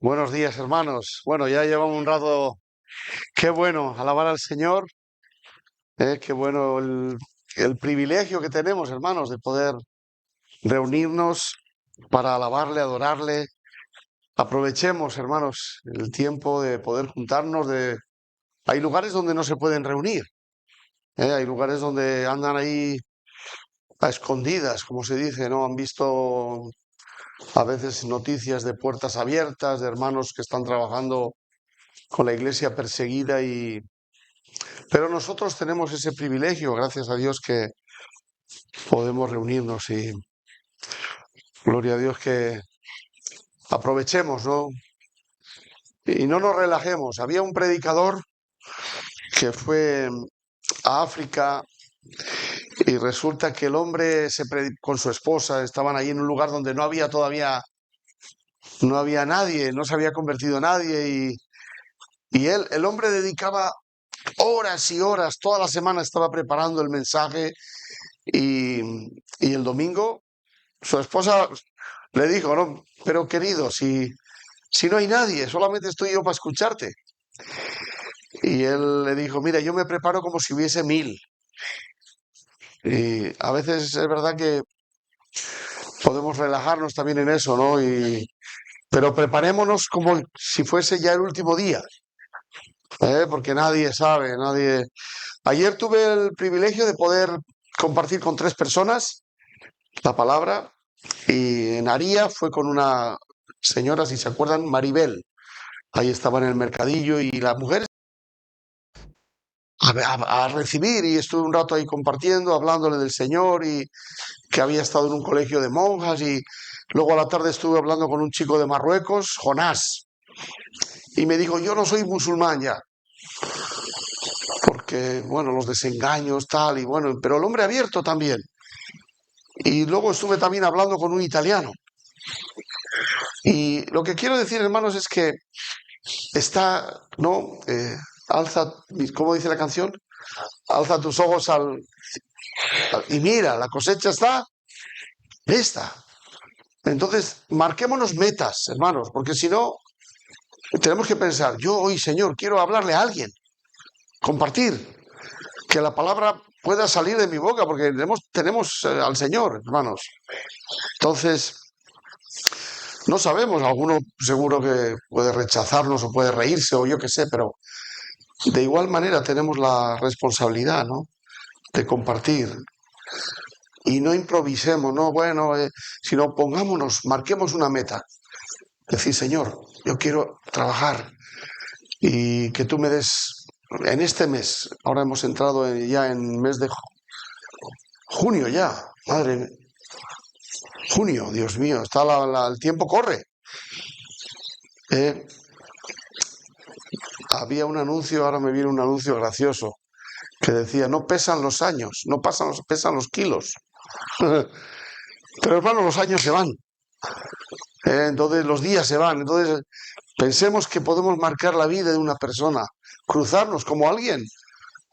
Buenos días, hermanos. Bueno, ya llevamos un rato. Qué bueno alabar al Señor. Qué bueno el privilegio que tenemos, hermanos, de poder reunirnos para alabarle, adorarle. Aprovechemos, hermanos, el tiempo de poder juntarnos. Hay lugares donde no se pueden reunir. Hay lugares donde andan ahí a escondidas, como se dice, ¿no? Han visto a veces noticias de puertas abiertas, de hermanos que están trabajando con la iglesia perseguida. Pero nosotros tenemos ese privilegio, gracias a Dios, que podemos reunirnos y gloria a Dios que aprovechemos, ¿no? Y no nos relajemos. Había un predicador que fue a África y resulta que el hombre con su esposa estaban ahí en un lugar donde no había nadie, no se había convertido nadie y el hombre dedicaba horas y horas, toda la semana estaba preparando el mensaje y, y el domingo su esposa le dijo, no, pero querido, si no hay nadie, solamente estoy yo para escucharte. Y él le dijo, mira, yo me preparo como si hubiese 1000. Y a veces es verdad que podemos relajarnos también en eso, ¿no? Pero preparémonos como si fuese ya el último día, porque nadie sabe, nadie... Ayer tuve el privilegio de poder compartir con 3 personas la palabra y en Aría fue con una señora, si se acuerdan, Maribel. Ahí estaba en el mercadillo y la mujer a recibir y estuve un rato ahí compartiendo, hablándole del Señor y que había estado en un colegio de monjas y luego a la tarde estuve hablando con un chico de Marruecos, Jonás, y me dijo, yo no soy musulmán ya, porque, bueno, los desengaños, tal, y bueno, pero el hombre abierto también. Y luego estuve también hablando con un italiano. Y lo que quiero decir, hermanos, es que está, ¿no? Alza, ¿cómo dice la canción? Alza tus ojos y mira, la cosecha está lista. Entonces, marquémonos metas, hermanos, porque si no, tenemos que pensar, yo hoy, Señor, quiero hablarle a alguien, compartir, que la palabra pueda salir de mi boca, porque tenemos al Señor, hermanos. Entonces, no sabemos, alguno seguro que puede rechazarnos o puede reírse o yo qué sé, pero de igual manera tenemos la responsabilidad, ¿no? De compartir. Y no improvisemos, no, bueno, sino pongámonos, marquemos una meta. Decir, Señor, yo quiero trabajar y que tú me des en este mes, ahora hemos entrado ya en mes de junio ya, madre, junio, Dios mío, está el tiempo corre. Eh, había un anuncio, ahora me viene un anuncio gracioso, que decía, no pesan los años, no pesan los kilos. Pero hermano, los años se van, entonces los días se van, entonces pensemos que podemos marcar la vida de una persona, cruzarnos como alguien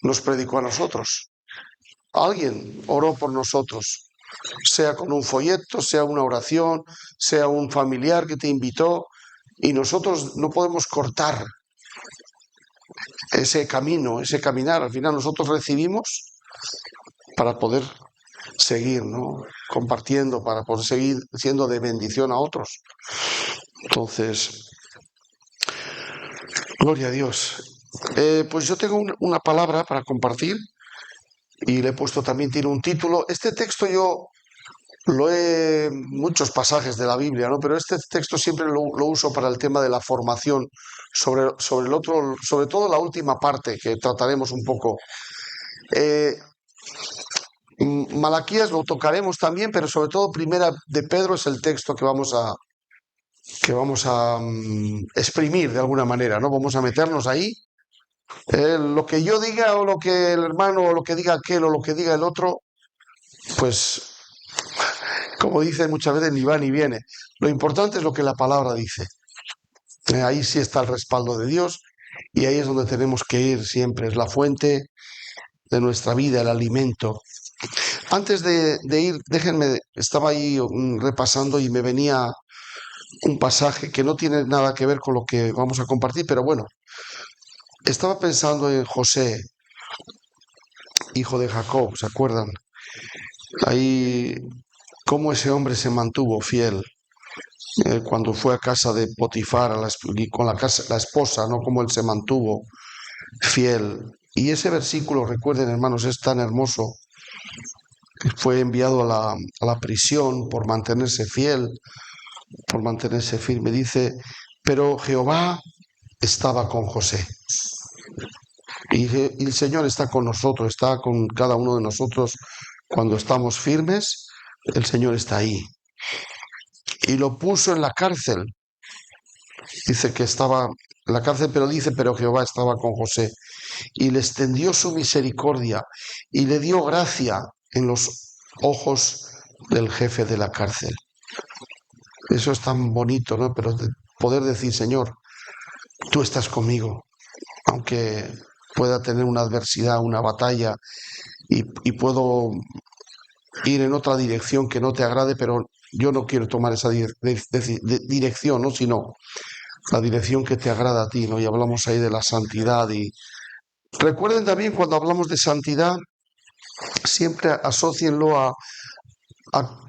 nos predicó a nosotros. Alguien oró por nosotros, sea con un folleto, sea una oración, sea un familiar que te invitó, y nosotros no podemos cortar ese camino, ese caminar. Al final nosotros recibimos para poder seguir, ¿no? Compartiendo, para poder seguir siendo de bendición a otros. Entonces, gloria a Dios. Pues yo tengo una palabra para compartir y le he puesto también, tiene un título. Este texto yo muchos pasajes de la Biblia, ¿no? Pero este texto siempre lo uso para el tema de la formación, sobre el otro, sobre todo la última parte que trataremos un poco. Eh, Malaquías lo tocaremos también, pero sobre todo Primera de Pedro es el texto que vamos a exprimir de alguna manera, ¿no? Vamos a meternos ahí. Lo que yo diga o lo que el hermano o lo que diga aquel o lo que diga el otro, pues como dicen muchas veces, ni va ni viene. Lo importante es lo que la palabra dice. Ahí sí está el respaldo de Dios y ahí es donde tenemos que ir siempre. Es la fuente de nuestra vida, el alimento. Antes de ir, déjenme, estaba ahí repasando y me venía un pasaje que no tiene nada que ver con lo que vamos a compartir, pero bueno, estaba pensando en José, hijo de Jacob, ¿se acuerdan? Ahí, cómo ese hombre se mantuvo fiel cuando fue a casa de Potifar y con la esposa, ¿no? Cómo él se mantuvo fiel. Y ese versículo, recuerden hermanos, es tan hermoso, que fue enviado a la prisión por mantenerse fiel, por mantenerse firme. Dice, pero Jehová estaba con José. Y el Señor está con nosotros, está con cada uno de nosotros cuando estamos firmes, el Señor está ahí. Y lo puso en la cárcel. Dice que estaba en la cárcel, pero dice, pero Jehová estaba con José. Y le extendió su misericordia y le dio gracia en los ojos del jefe de la cárcel. Eso es tan bonito, ¿no? Pero poder decir, Señor, tú estás conmigo, aunque pueda tener una adversidad, una batalla, y puedo ir en otra dirección que no te agrade, pero yo no quiero tomar esa dirección, ¿no? Sino la dirección que te agrada a ti, ¿no? Y hablamos ahí de la santidad. Y recuerden también cuando hablamos de santidad, siempre asócienlo a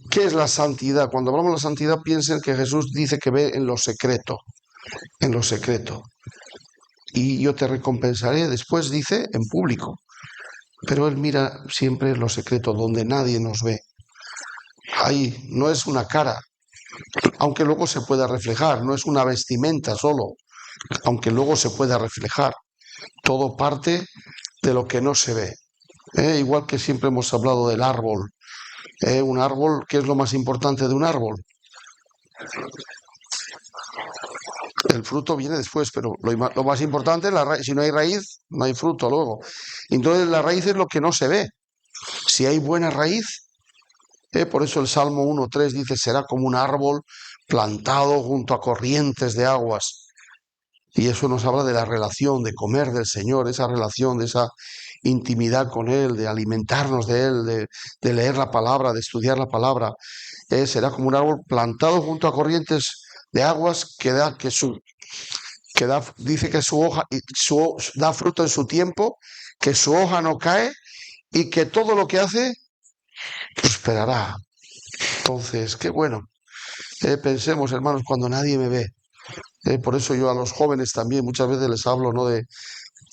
qué es la santidad. Cuando hablamos de la santidad, piensen que Jesús dice que ve en lo secreto, en lo secreto. Y yo te recompensaré, después dice, en público. Pero Él mira siempre en lo secreto, donde nadie nos ve. Ahí no es una cara, aunque luego se pueda reflejar, no es una vestimenta solo, aunque luego se pueda reflejar. Todo parte de lo que no se ve. Igual que siempre hemos hablado del árbol. Un árbol, ¿qué es lo más importante de un árbol? El fruto viene después, pero lo más importante es la raíz. Si no hay raíz, no hay fruto luego. Entonces la raíz es lo que no se ve. Si hay buena raíz, por eso el Salmo 1.3 dice, será como un árbol plantado junto a corrientes de aguas. Y eso nos habla de la relación, de comer del Señor, esa relación, de esa intimidad con Él, de alimentarnos de Él, de leer la palabra, de estudiar la palabra. Será como un árbol plantado junto a corrientes de aguas dice que su hoja da fruto en su tiempo, que su hoja no cae y que todo lo que hace prosperará. Entonces, qué bueno. Pensemos, hermanos, cuando nadie me ve. Por eso yo a los jóvenes también muchas veces les hablo, ¿no? De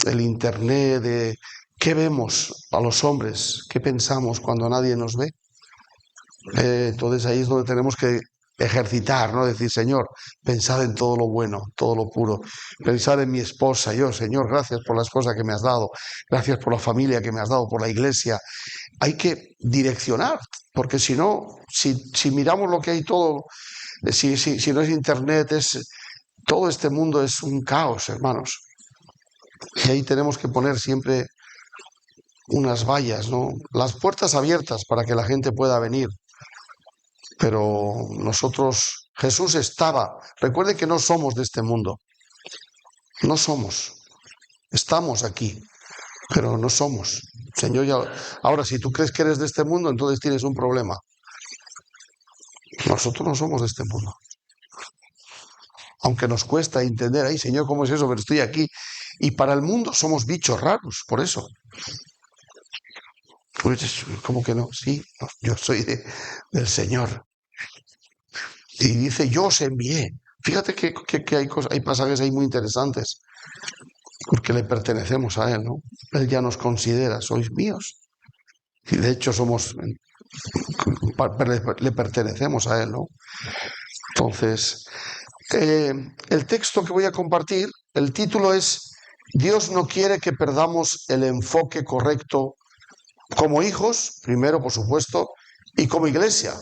el internet, de qué vemos a los hombres, qué pensamos cuando nadie nos ve. Entonces ahí es donde tenemos que ejercitar, ¿no? Decir, Señor, pensad en todo lo bueno, todo lo puro. Pensad en mi esposa, yo, Señor, gracias por la esposa que me has dado, gracias por la familia que me has dado, por la iglesia. Hay que direccionar, porque si no, si miramos lo que hay todo, si no es internet, todo este mundo es un caos, hermanos. Y ahí tenemos que poner siempre unas vallas, ¿no? Las puertas abiertas para que la gente pueda venir. Pero nosotros, Jesús estaba, recuerde que no somos de este mundo, no somos, estamos aquí, pero no somos. Señor, ahora si tú crees que eres de este mundo, entonces tienes un problema. Nosotros no somos de este mundo. Aunque nos cuesta entender, ay Señor, ¿cómo es eso? Pero estoy aquí. Y para el mundo somos bichos raros, por eso. Pues, ¿cómo que no? Sí, no, yo soy del Señor. Y dice, yo os envié. Fíjate que hay pasajes ahí muy interesantes, porque le pertenecemos a Él, ¿no? Él ya nos considera, sois míos. Y de hecho le pertenecemos a Él, ¿no? Entonces, el texto que voy a compartir, el título es, Dios no quiere que perdamos el enfoque correcto como hijos, primero, por supuesto, y como iglesia.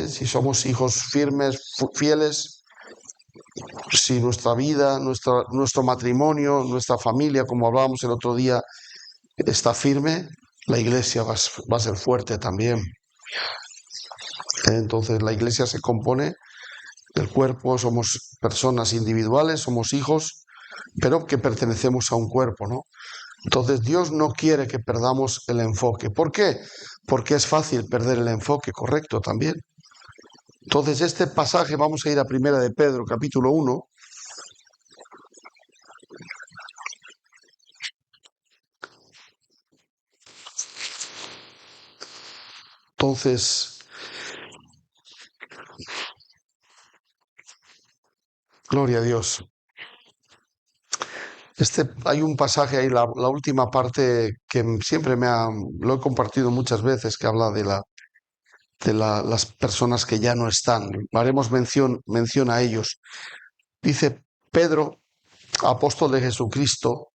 Si somos hijos firmes, fieles, si nuestra vida, nuestro matrimonio, nuestra familia, como hablábamos el otro día, está firme, la iglesia va a ser fuerte también. Entonces la iglesia se compone del cuerpo, somos personas individuales, somos hijos, pero que pertenecemos a un cuerpo, ¿no? Entonces Dios no quiere que perdamos el enfoque. ¿Por qué? Porque es fácil perder el enfoque correcto también. Entonces, este pasaje, vamos a ir a Primera de Pedro, capítulo 1. Entonces, gloria a Dios. Hay un pasaje ahí, la última parte que siempre lo he compartido muchas veces, que habla de las personas que ya no están. Haremos mención a ellos. Dice Pedro, apóstol de Jesucristo,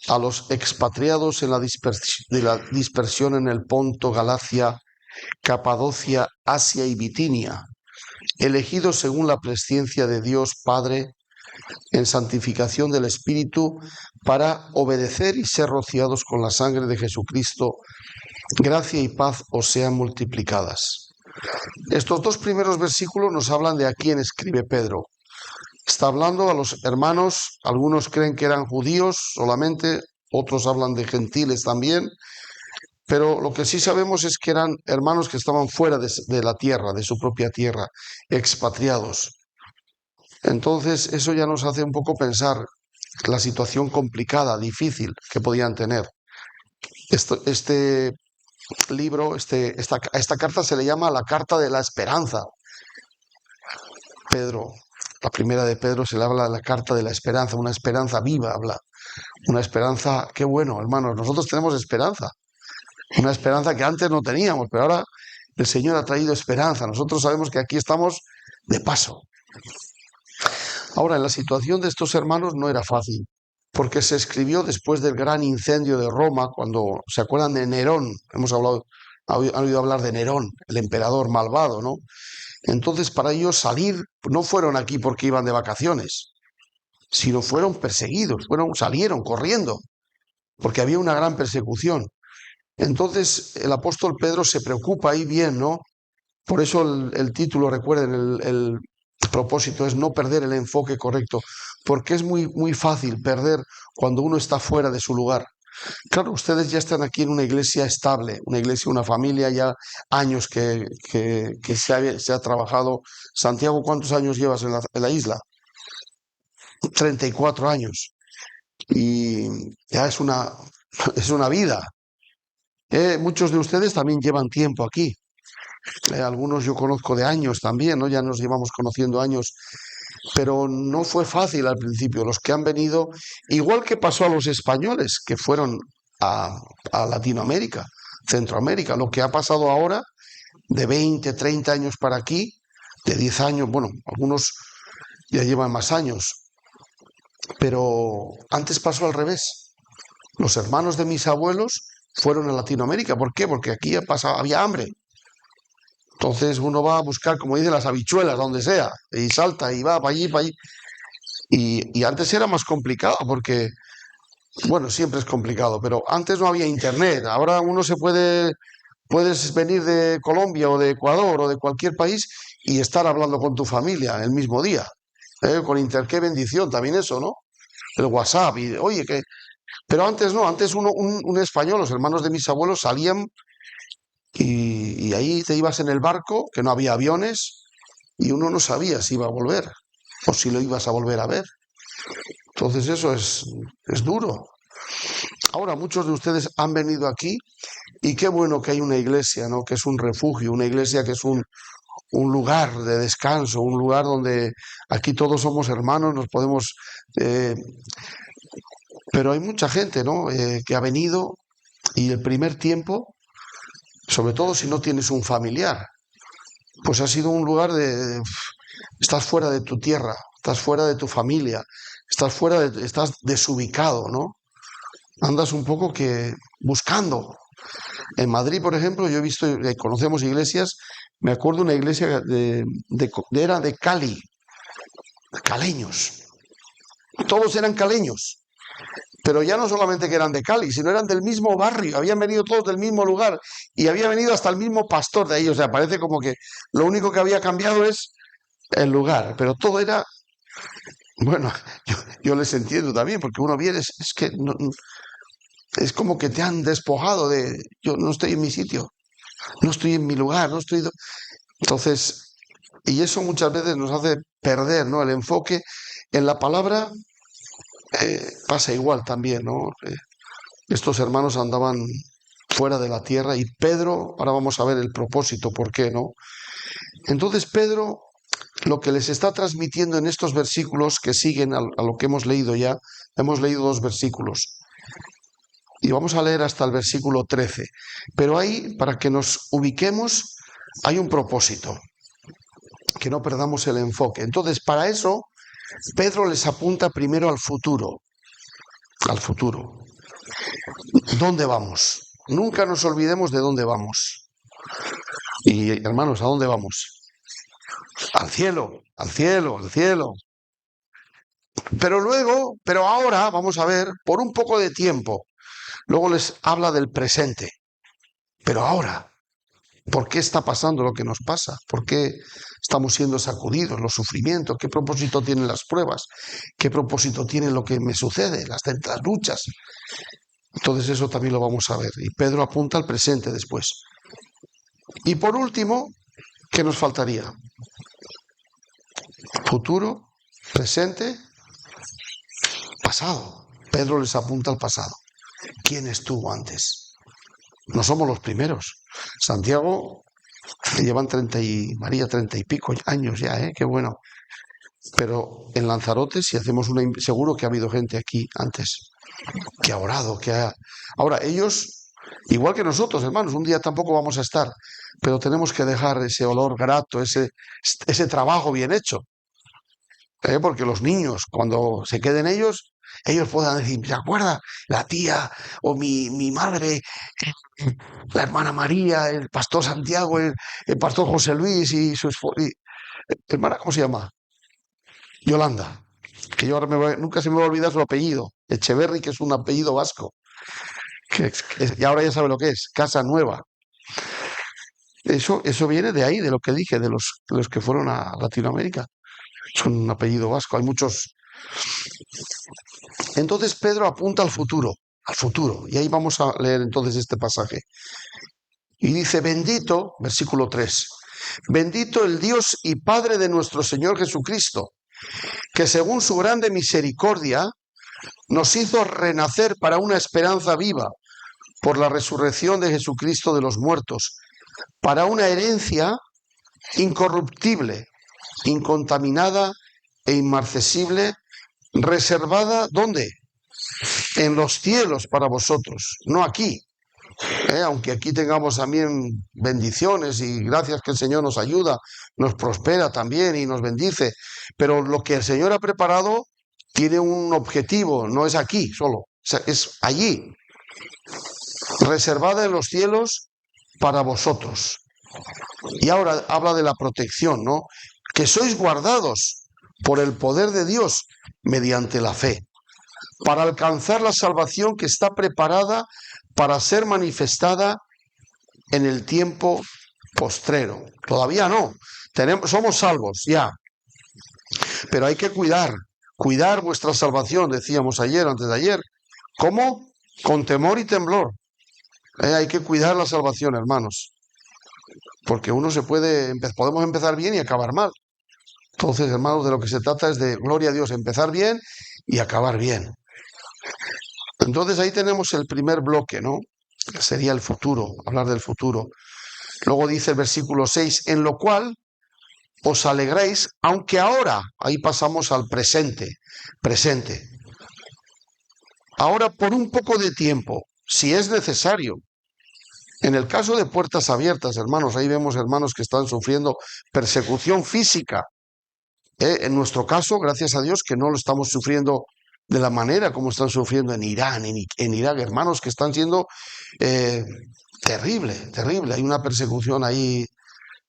a los expatriados en de la dispersión en el Ponto, Galacia, Capadocia, Asia y Bitinia, elegidos según la presciencia de Dios Padre en santificación del Espíritu para obedecer y ser rociados con la sangre de Jesucristo, gracia y paz os sean multiplicadas. Estos dos primeros versículos nos hablan de a quién escribe Pedro. Está hablando a los hermanos, algunos creen que eran judíos solamente, otros hablan de gentiles también, pero lo que sí sabemos es que eran hermanos que estaban fuera de la tierra, de su propia tierra, expatriados. Entonces eso ya nos hace un poco pensar la situación complicada, difícil que podían tener. Este libro, esta carta se le llama la carta de la esperanza. Pedro, la primera de Pedro se le habla de la carta de la esperanza, una esperanza viva, habla. Una esperanza, qué bueno, hermanos, nosotros tenemos esperanza. Una esperanza que antes no teníamos, pero ahora el Señor ha traído esperanza. Nosotros sabemos que aquí estamos de paso. Ahora, en la situación de estos hermanos no era fácil, porque se escribió después del gran incendio de Roma, cuando se acuerdan de Nerón. Han oído hablar de Nerón, el emperador malvado, ¿no? Entonces, para ellos salir, no fueron aquí porque iban de vacaciones, sino fueron perseguidos, salieron corriendo, porque había una gran persecución. Entonces, el apóstol Pedro se preocupa ahí bien, ¿no? Por eso el título, recuerden, el propósito es no perder el enfoque correcto, porque es muy fácil perder cuando uno está fuera de su lugar. Claro, ustedes ya están aquí en una iglesia estable, una iglesia, una familia, ya años que se ha trabajado. Santiago, ¿cuántos años llevas en la isla? 34 años. Y ya es una vida. Muchos de ustedes también llevan tiempo aquí. Algunos yo conozco de años también, ¿no? Ya nos llevamos conociendo años, pero no fue fácil al principio. Los que han venido, igual que pasó a los españoles que fueron a Latinoamérica, Centroamérica, lo que ha pasado ahora de 20, 30 años para aquí, de 10 años, bueno, algunos ya llevan más años, pero antes pasó al revés. Los hermanos de mis abuelos fueron a Latinoamérica. ¿Por qué? Porque aquí había hambre. Entonces uno va a buscar, como dicen, las habichuelas, donde sea, y salta y va para allí, para allí. Y antes era más complicado porque, bueno, siempre es complicado, pero antes no había internet. Ahora puedes venir de Colombia o de Ecuador o de cualquier país y estar hablando con tu familia el mismo día. Con qué bendición también eso, ¿no? El WhatsApp y, oye, que... Pero antes no, antes un español, los hermanos de mis abuelos salían y ahí te ibas en el barco, que no había aviones, y uno no sabía si iba a volver o si lo ibas a volver a ver. Entonces eso es duro. Ahora muchos de ustedes han venido aquí y qué bueno que hay una iglesia, ¿no? Que es un refugio, una iglesia que es un lugar de descanso, un lugar donde aquí todos somos hermanos, nos podemos... pero hay mucha gente, ¿no? Que ha venido y el primer tiempo, sobre todo si no tienes un familiar, pues ha sido un lugar estás fuera de tu tierra, estás fuera de tu familia, estás desubicado, ¿no? Andas un poco que buscando. En Madrid, por ejemplo, yo he visto, conocemos iglesias, me acuerdo una iglesia era de Cali, caleños. Todos eran caleños, pero ya no solamente que eran de Cali, sino eran del mismo barrio, habían venido todos del mismo lugar y había venido hasta el mismo pastor de ahí, o sea, parece como que lo único que había cambiado es el lugar, pero todo era, bueno, yo les entiendo también, porque uno viene, es que es como que te han despojado yo no estoy en mi sitio, no estoy en mi lugar, no estoy... Entonces, Y eso muchas veces nos hace perder, ¿no?, el enfoque. En la palabra pasa igual también, ¿no? Estos hermanos andaban fuera de la tierra y Pedro, ahora vamos a ver el propósito, ¿por qué, no? Entonces Pedro, lo que les está transmitiendo en estos versículos que siguen a lo que hemos leído ya, hemos leído 2 versículos y vamos a leer hasta el versículo 13, pero ahí, para que nos ubiquemos, hay un propósito, que no perdamos el enfoque. Entonces, para eso, Pedro les apunta primero al futuro. Al futuro. ¿Dónde vamos? Nunca nos olvidemos de dónde vamos. Y hermanos, ¿a dónde vamos? Al cielo, al cielo, al cielo. Pero ahora, vamos a ver, por un poco de tiempo, luego les habla del presente. Pero ahora, ¿por qué está pasando lo que nos pasa? ¿Por qué estamos siendo sacudidos, los sufrimientos? ¿Qué propósito tienen las pruebas? ¿Qué propósito tiene lo que me sucede, las luchas? Entonces eso también lo vamos a ver. Y Pedro apunta al presente después. Y por último, ¿qué nos faltaría? Futuro, presente, pasado. Pedro les apunta al pasado. ¿Quién estuvo antes? No somos los primeros. Santiago, que llevan 30 y María 30 y pico años ya, qué bueno. Pero en Lanzarote, si hacemos seguro que ha habido gente aquí antes, que ha orado, que ha... Ahora, ellos, igual que nosotros, hermanos, un día tampoco vamos a estar, pero tenemos que dejar ese olor grato, ese trabajo bien hecho. Porque los niños, cuando se queden ellos puedan decir, ¿se acuerda? La tía o mi madre, la hermana María, el pastor Santiago, el pastor José Luis y su hermana, ¿cómo se llama? Yolanda, que yo ahora nunca se me va a olvidar su apellido, Echeverri, que es un apellido vasco, y ahora ya sabe lo que es, Casa Nueva. Eso viene de ahí, de lo que dije, de los que fueron a Latinoamérica. Es un apellido vasco, hay muchos. Entonces Pedro apunta al futuro, y ahí vamos a leer entonces este pasaje. Y dice, bendito, versículo 3, bendito el Dios y Padre de nuestro Señor Jesucristo, que según su grande misericordia nos hizo renacer para una esperanza viva por la resurrección de Jesucristo de los muertos, para una herencia incorruptible, incontaminada e inmarcesible, reservada, ¿dónde? En los cielos para vosotros, no aquí. Aunque aquí tengamos también bendiciones y gracias que el Señor nos ayuda, nos prospera también y nos bendice, pero lo que el Señor ha preparado tiene un objetivo, no es aquí solo, es allí, reservada en los cielos para vosotros. Y ahora habla de la protección, ¿no? Que sois guardados por el poder de Dios mediante la fe, para alcanzar la salvación que está preparada para ser manifestada en el tiempo postrero. Todavía no, somos salvos ya, pero hay que cuidar vuestra salvación, decíamos ayer, antes de ayer. ¿Cómo? Con temor y temblor. Hay que cuidar la salvación, hermanos, porque podemos empezar bien y acabar mal. Entonces, hermanos, de lo que se trata es de, gloria a Dios, empezar bien y acabar bien. Entonces ahí tenemos el primer bloque, ¿no? Que sería el futuro, hablar del futuro. Luego dice el versículo 6, en lo cual os alegráis, aunque ahora, ahí pasamos al presente. Ahora por un poco de tiempo, si es necesario. En el caso de puertas abiertas, hermanos, ahí vemos hermanos que están sufriendo persecución física. En nuestro caso, gracias a Dios, que no lo estamos sufriendo de la manera como están sufriendo en Irán, en Irak, hermanos que están siendo terrible. Hay una persecución ahí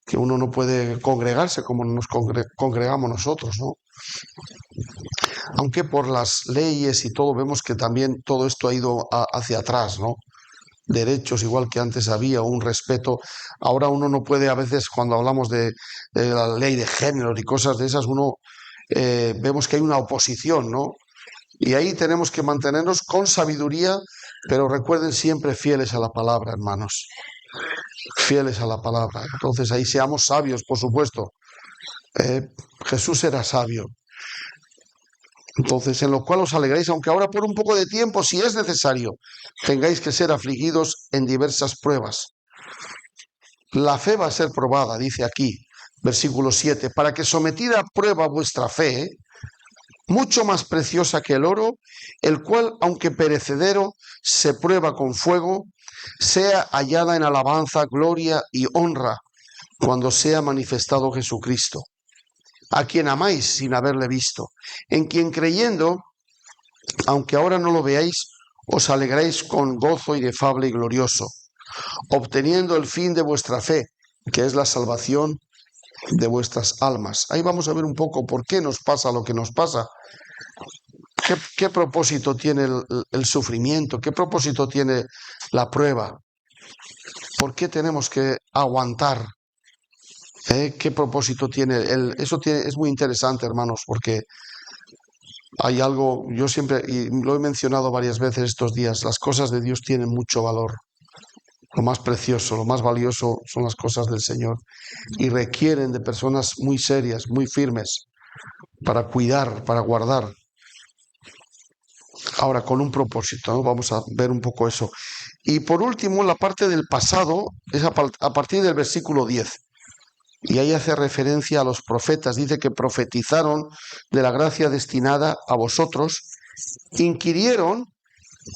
que uno no puede congregarse como nos congregamos nosotros, ¿no? Aunque por las leyes y todo vemos que también todo esto ha ido hacia atrás, ¿no? Derechos igual que antes había, un respeto. Ahora uno no puede, a veces cuando hablamos de la ley de género y cosas de esas, vemos que hay una oposición, ¿no? Y ahí tenemos que mantenernos con sabiduría, pero recuerden siempre fieles a la palabra, hermanos. Fieles a la palabra. Entonces ahí seamos sabios, por supuesto, Jesús era sabio. Entonces, en lo cual os alegráis, aunque ahora por un poco de tiempo, si es necesario, tengáis que ser afligidos en diversas pruebas. La fe va a ser probada, dice aquí, versículo 7, para que sometida a prueba vuestra fe, mucho más preciosa que el oro, el cual, aunque perecedero, se prueba con fuego, sea hallada en alabanza, gloria y honra cuando sea manifestado Jesucristo, a quien amáis sin haberle visto, en quien creyendo, aunque ahora no lo veáis, os alegráis con gozo inefable y glorioso, obteniendo el fin de vuestra fe, que es la salvación de vuestras almas. Ahí vamos a ver un poco por qué nos pasa lo que nos pasa. ¿Qué propósito tiene el sufrimiento? ¿Qué propósito tiene la prueba? ¿Por qué tenemos que aguantar? ¿Qué propósito tiene? Es muy interesante, hermanos, porque hay algo, yo siempre, y lo he mencionado varias veces estos días, las cosas de Dios tienen mucho valor. Lo más precioso, lo más valioso son las cosas del Señor y requieren de personas muy serias, muy firmes, para cuidar, para guardar. Ahora, con un propósito, ¿no? Vamos a ver un poco eso. Y por último, la parte del pasado es a partir del versículo 10. Y ahí hace referencia a los profetas. Dice que profetizaron de la gracia destinada a vosotros, inquirieron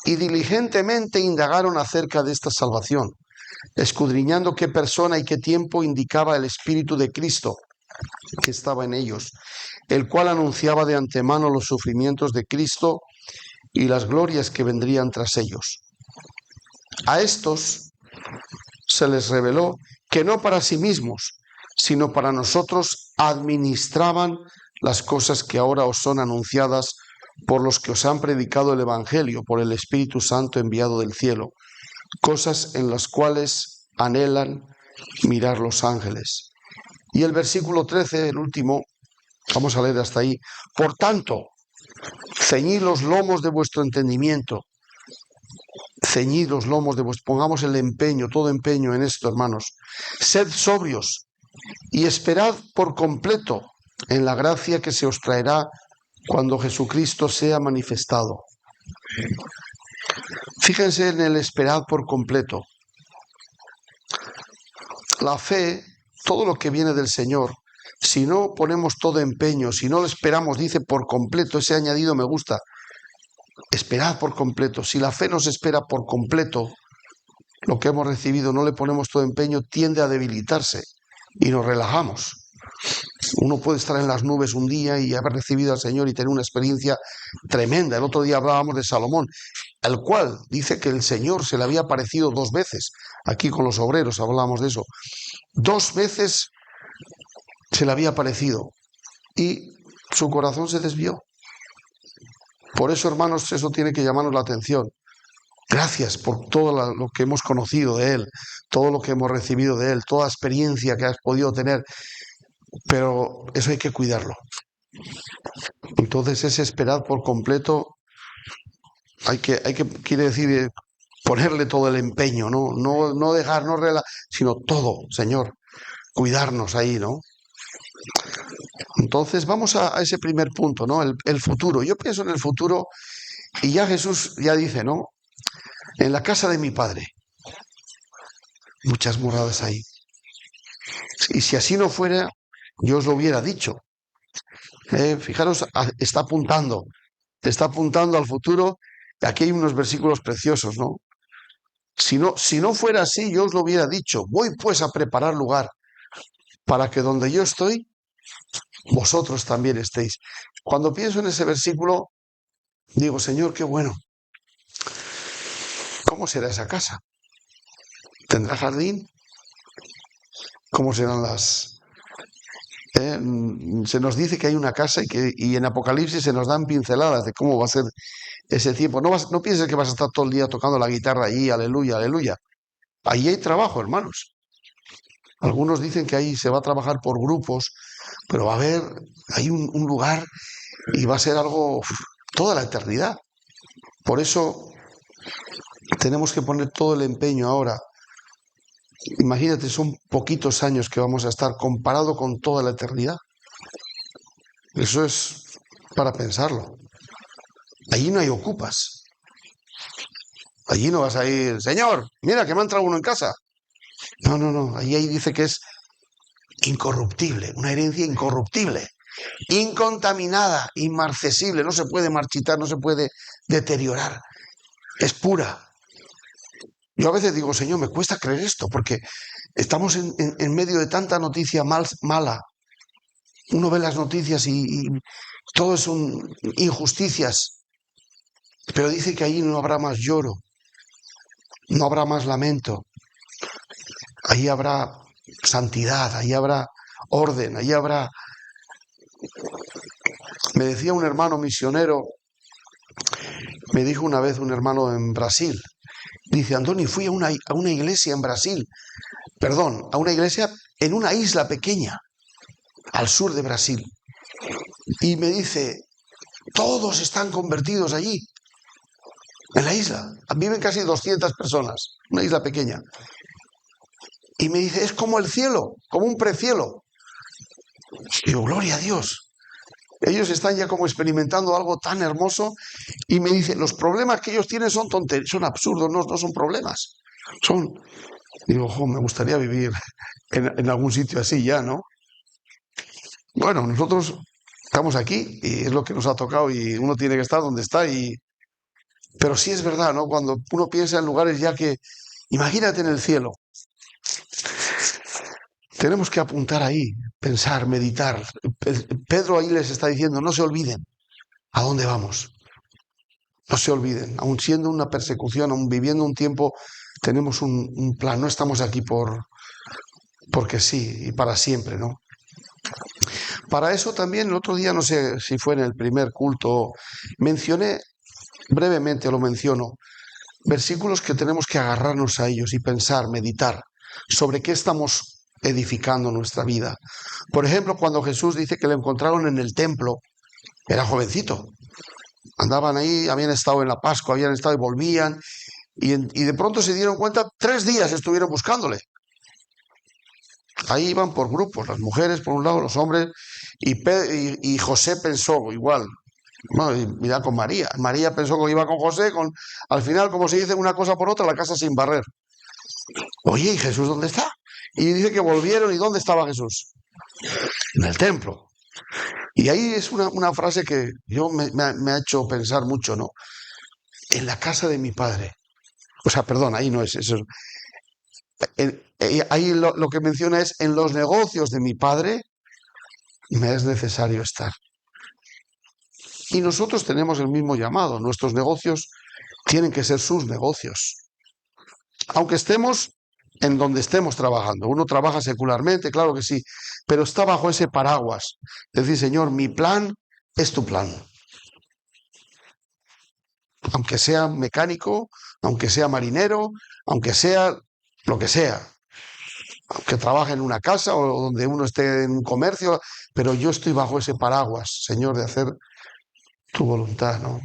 y diligentemente indagaron acerca de esta salvación, escudriñando qué persona y qué tiempo indicaba el Espíritu de Cristo que estaba en ellos, el cual anunciaba de antemano los sufrimientos de Cristo y las glorias que vendrían tras ellos. A estos se les reveló que no para sí mismos, sino para nosotros administraban las cosas que ahora os son anunciadas por los que os han predicado el Evangelio, por el Espíritu Santo enviado del cielo, cosas en las cuales anhelan mirar los ángeles. Y el versículo 13, el último, vamos a leer hasta ahí. Por tanto, ceñid los lomos de vuestro entendimiento, ceñid los lomos de vuestro, pongamos el empeño, todo empeño en esto, hermanos. Sed sobrios y esperad por completo en la gracia que se os traerá cuando Jesucristo sea manifestado. Fíjense en el esperad por completo. La fe, todo lo que viene del Señor, si no ponemos todo empeño, si no lo esperamos, dice por completo, ese añadido me gusta, esperad por completo. Si la fe nos espera por completo, lo que hemos recibido, no le ponemos todo empeño, tiende a debilitarse y nos relajamos. Uno puede estar en las nubes un día y haber recibido al Señor y tener una experiencia tremenda. El otro día hablábamos de Salomón, el cual dice que el Señor se le había aparecido 2 veces. Aquí con los obreros hablábamos de eso. 2 veces se le había aparecido y su corazón se desvió. Por eso, hermanos, eso tiene que llamarnos la atención. Gracias por todo lo que hemos conocido de Él, todo lo que hemos recibido de Él, toda experiencia que has podido tener, pero eso hay que cuidarlo. Entonces, ese esperar por completo, quiere decir ponerle todo el empeño, no dejar, sino todo, Señor, cuidarnos ahí, ¿no? Entonces, vamos a ese primer punto, ¿no? El futuro. Yo pienso en el futuro y ya Jesús ya dice, ¿no? En la casa de mi Padre, muchas moradas ahí. Y si así no fuera, yo os lo hubiera dicho. Fijaros, está apuntando al futuro. Aquí hay unos versículos preciosos, ¿no? Si no fuera así, yo os lo hubiera dicho. Voy pues a preparar lugar para que donde yo estoy, vosotros también estéis. Cuando pienso en ese versículo, digo, Señor, qué bueno. ¿Cómo será esa casa? ¿Tendrá jardín? ¿Cómo serán las...? Se nos dice que hay una casa y en Apocalipsis se nos dan pinceladas de cómo va a ser ese tiempo. No pienses que vas a estar todo el día tocando la guitarra allí, aleluya, aleluya. Ahí hay trabajo, hermanos. Algunos dicen que ahí se va a trabajar por grupos, pero va a haber, hay un lugar y va a ser algo toda la eternidad. Por eso tenemos que poner todo el empeño ahora. Imagínate, son poquitos años que vamos a estar comparado con toda la eternidad. Eso es para pensarlo. Allí no hay ocupas. Allí no vas a ir, señor, mira que me ha entrado uno en casa. No, no, no. Ahí dice que es incorruptible, una herencia incorruptible, incontaminada, inmarcesible, no se puede marchitar, no se puede deteriorar. Es pura. Yo a veces digo, Señor, me cuesta creer esto, porque estamos en medio de tanta noticia mala. Uno ve las noticias y todo son injusticias, pero dice que allí no habrá más lloro, no habrá más lamento, ahí habrá santidad, ahí habrá orden, ahí habrá... Me decía un hermano misionero, me dijo una vez un hermano en Brasil, dice, Andoni, fui a una iglesia en Brasil, perdón, a una iglesia en una isla pequeña, al sur de Brasil, y me dice, todos están convertidos allí, en la isla, viven casi 200 personas, una isla pequeña, y me dice, es como el cielo, como un precielo. Y digo, gloria a Dios. Ellos están ya como experimentando algo tan hermoso y me dice, los problemas que ellos tienen son tonterías, son absurdos, no son problemas. Son, digo, ojo, me gustaría vivir en algún sitio así ya, ¿no? Bueno, nosotros estamos aquí y es lo que nos ha tocado y uno tiene que estar donde está pero sí es verdad, ¿no? Cuando uno piensa en lugares ya que, imagínate en el cielo, tenemos que apuntar ahí, pensar, meditar. Pedro ahí les está diciendo, no se olviden a dónde vamos. No se olviden, aun siendo una persecución, aun viviendo un tiempo, tenemos un plan, no estamos aquí porque sí y para siempre, ¿no? Para eso también el otro día, no sé si fue en el primer culto, mencioné brevemente, lo menciono, versículos que tenemos que agarrarnos a ellos y pensar, meditar sobre qué estamos edificando nuestra vida. Por ejemplo, cuando Jesús dice que le encontraron en el templo, era jovencito, andaban ahí, habían estado en la Pascua, habían estado y volvían, y de pronto se dieron cuenta, 3 días estuvieron buscándole. Ahí iban por grupos, las mujeres por un lado, los hombres, y José pensó igual. Bueno, y mira con María. María pensó que iba con José, al final, como se dice una cosa por otra, la casa sin barrer. Oye, ¿y Jesús dónde está? Y dice que volvieron, ¿y dónde estaba Jesús? En el templo. Y ahí es una frase que yo me ha hecho pensar mucho, ¿no? En la casa de mi padre. O sea, perdón, ahí no es eso. Ahí lo que menciona es, en los negocios de mi padre me es necesario estar. Y nosotros tenemos el mismo llamado. Nuestros negocios tienen que ser sus negocios. Aunque estemos en donde estemos trabajando. Uno trabaja secularmente, claro que sí, pero está bajo ese paraguas. Decir, Señor, mi plan es tu plan. Aunque sea mecánico, aunque sea marinero, aunque sea lo que sea. Aunque trabaje en una casa o donde uno esté en un comercio, pero yo estoy bajo ese paraguas, Señor, de hacer tu voluntad, ¿no?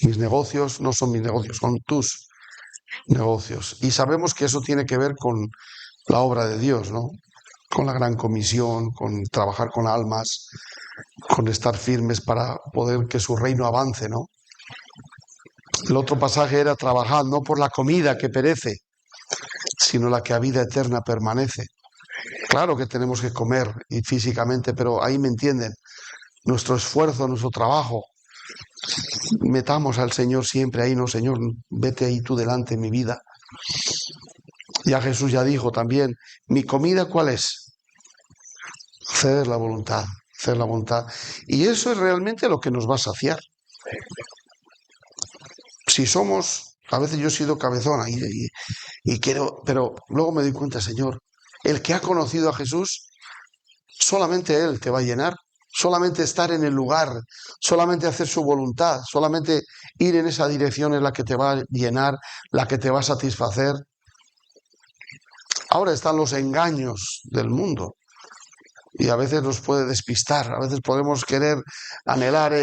Mis negocios no son mis negocios, son tus negocios. Y sabemos que eso tiene que ver con la obra de Dios, ¿no? Con la gran comisión, con trabajar con almas, con estar firmes para poder que su reino avance, ¿no? El otro pasaje era trabajar no por la comida que perece, sino la que a vida eterna permanece. Claro que tenemos que comer y físicamente, pero ahí me entienden. Nuestro esfuerzo, nuestro trabajo, metamos al Señor siempre ahí, no, Señor, vete ahí tú delante en mi vida. Ya Jesús ya dijo también, ¿mi comida cuál es? Hacer la voluntad, hacer la voluntad. Y eso es realmente lo que nos va a saciar. Si somos, a veces yo he sido cabezona y quiero, pero luego me doy cuenta, Señor, el que ha conocido a Jesús, solamente Él te va a llenar. Solamente estar en el lugar, solamente hacer su voluntad, solamente ir en esa dirección es la que te va a llenar, la que te va a satisfacer. Ahora están los engaños del mundo y a veces nos puede despistar, a veces podemos querer anhelar.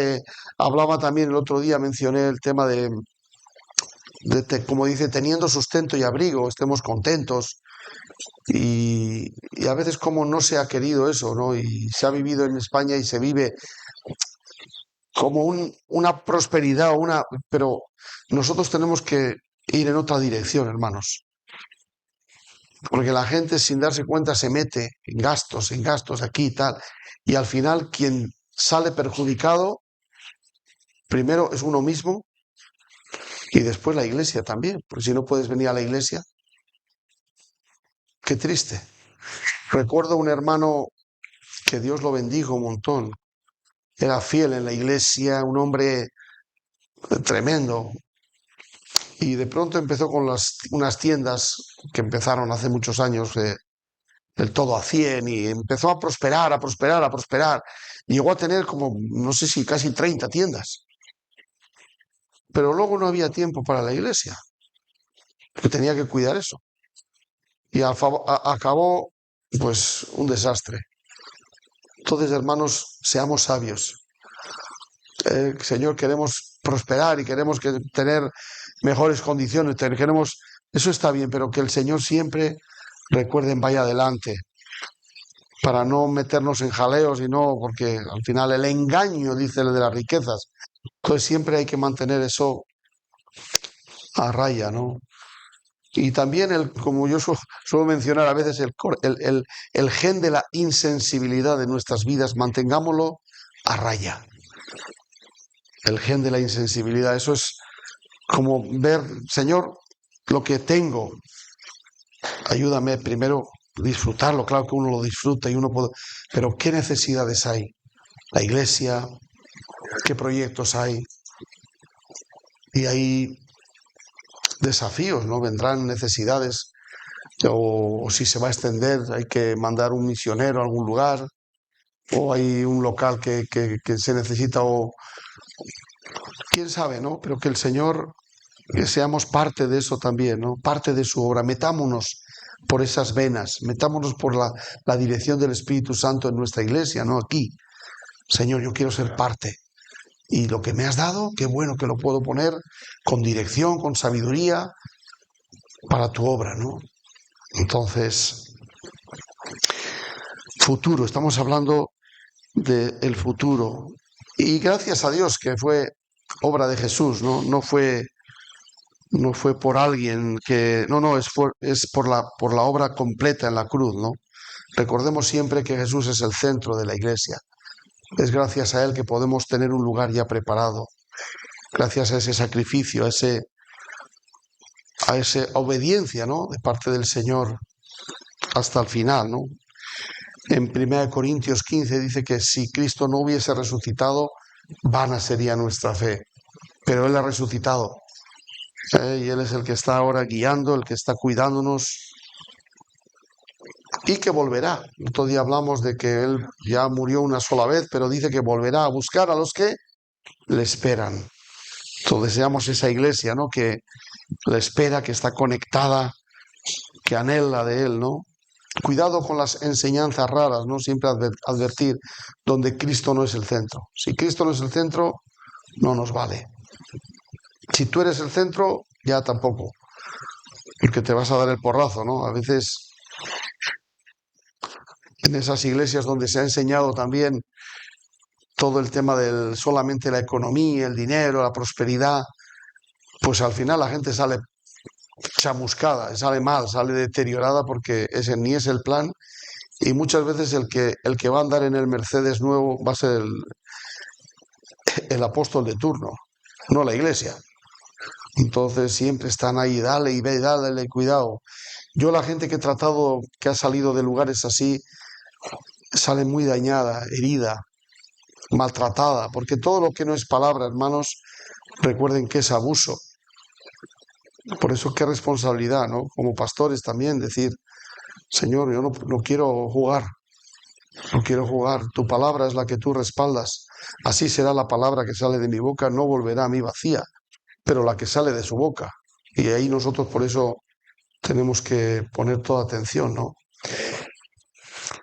Hablaba también el otro día, mencioné el tema como dice, teniendo sustento y abrigo, estemos contentos. Y a veces como no se ha querido eso, ¿no? Y se ha vivido en España y se vive como una prosperidad, pero nosotros tenemos que ir en otra dirección, hermanos. Porque la gente sin darse cuenta se mete en gastos aquí y tal. Y al final quien sale perjudicado, primero es uno mismo y después la iglesia también. Porque si no puedes venir a la iglesia, qué triste. Recuerdo un hermano que Dios lo bendijo un montón. Era fiel en la iglesia, un hombre tremendo. Y de pronto empezó con unas tiendas que empezaron hace muchos años, del todo a 100, y empezó a prosperar, a prosperar, a prosperar. Llegó a tener como, no sé si casi 30 tiendas. Pero luego no había tiempo para la iglesia, que tenía que cuidar eso. Y acabó, pues, un desastre. Entonces, hermanos, seamos sabios. Señor, queremos prosperar y queremos tener mejores condiciones, eso está bien, pero que el Señor siempre, recuerden, vaya adelante, para no meternos en jaleos y no, porque al final el engaño, dice el de las riquezas. Entonces siempre hay que mantener eso a raya, ¿no? Y también, como yo suelo mencionar a veces, el gen de la insensibilidad de nuestras vidas, mantengámoslo a raya. El gen de la insensibilidad, eso es como ver, Señor, lo que tengo, ayúdame primero a disfrutarlo, claro que uno lo disfruta y uno puede, pero ¿qué necesidades hay? La iglesia, ¿qué proyectos hay? Y hay desafíos, ¿no? Vendrán necesidades, o si se va a extender, hay que mandar un misionero a algún lugar, o hay un local que se necesita, o quién sabe, ¿no? Pero que el Señor, que seamos parte de eso también, ¿no? Parte de su obra. Metámonos por esas venas, metámonos por la dirección del Espíritu Santo en nuestra iglesia, ¿no? Aquí. Señor, yo quiero ser parte. Y lo que me has dado, qué bueno que lo puedo poner con dirección, con sabiduría, para tu obra, ¿no? Entonces, futuro, estamos hablando del futuro. Y gracias a Dios que fue obra de Jesús, ¿no? No fue por alguien no, es por la obra completa en la cruz, ¿no? Recordemos siempre que Jesús es el centro de la iglesia. Es gracias a Él que podemos tener un lugar ya preparado. Gracias a ese sacrificio, a esa obediencia, ¿no? De parte del Señor hasta el final, ¿no? En 1 Corintios 15 dice que si Cristo no hubiese resucitado, vana sería nuestra fe. Pero Él ha resucitado. Y Él es el que está ahora guiando, el que está cuidándonos y que volverá. Otro día hablamos de que Él ya murió una sola vez, pero dice que volverá a buscar a los que le esperan. Entonces deseamos esa iglesia, ¿no? Que le espera, que está conectada, que anhela de Él, ¿no? Cuidado con las enseñanzas raras, ¿no? Siempre advertir donde Cristo no es el centro. Si Cristo no es el centro, no nos vale. Si tú eres el centro, ya tampoco, porque te vas a dar el porrazo, ¿no? A veces en esas iglesias donde se ha enseñado también todo el tema del solamente la economía, el dinero, la prosperidad, pues al final la gente sale chamuscada, sale mal, sale deteriorada porque ese ni es el plan. Y muchas veces el que va a andar en el Mercedes nuevo va a ser el apóstol de turno, no la iglesia. Entonces siempre están ahí, dale y ve, dale, cuidado. Yo la gente que he tratado, que ha salido de lugares así, sale muy dañada, herida, maltratada, porque todo lo que no es palabra, hermanos, recuerden que es abuso. Por eso qué responsabilidad, ¿no? Como pastores también decir, Señor, yo no quiero jugar, no quiero jugar, tu palabra es la que tú respaldas. Así será la palabra que sale de mi boca, no volverá a mí vacía, pero la que sale de su boca. Y ahí nosotros por eso tenemos que poner toda atención, ¿no?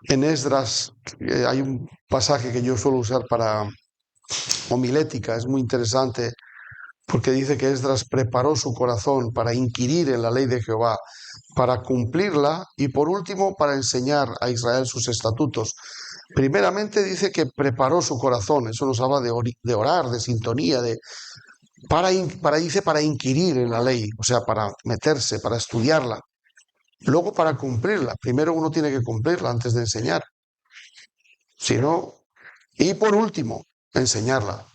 En Esdras hay un pasaje que yo suelo usar para homilética, es muy interesante, porque dice que Esdras preparó su corazón para inquirir en la ley de Jehová, para cumplirla y por último para enseñar a Israel sus estatutos. Primeramente dice que preparó su corazón, eso nos habla de orar, de sintonía, para inquirir en la ley, o sea, para meterse, para estudiarla. Luego para cumplirla, primero uno tiene que cumplirla antes de enseñar, si no, y por último, enseñarla.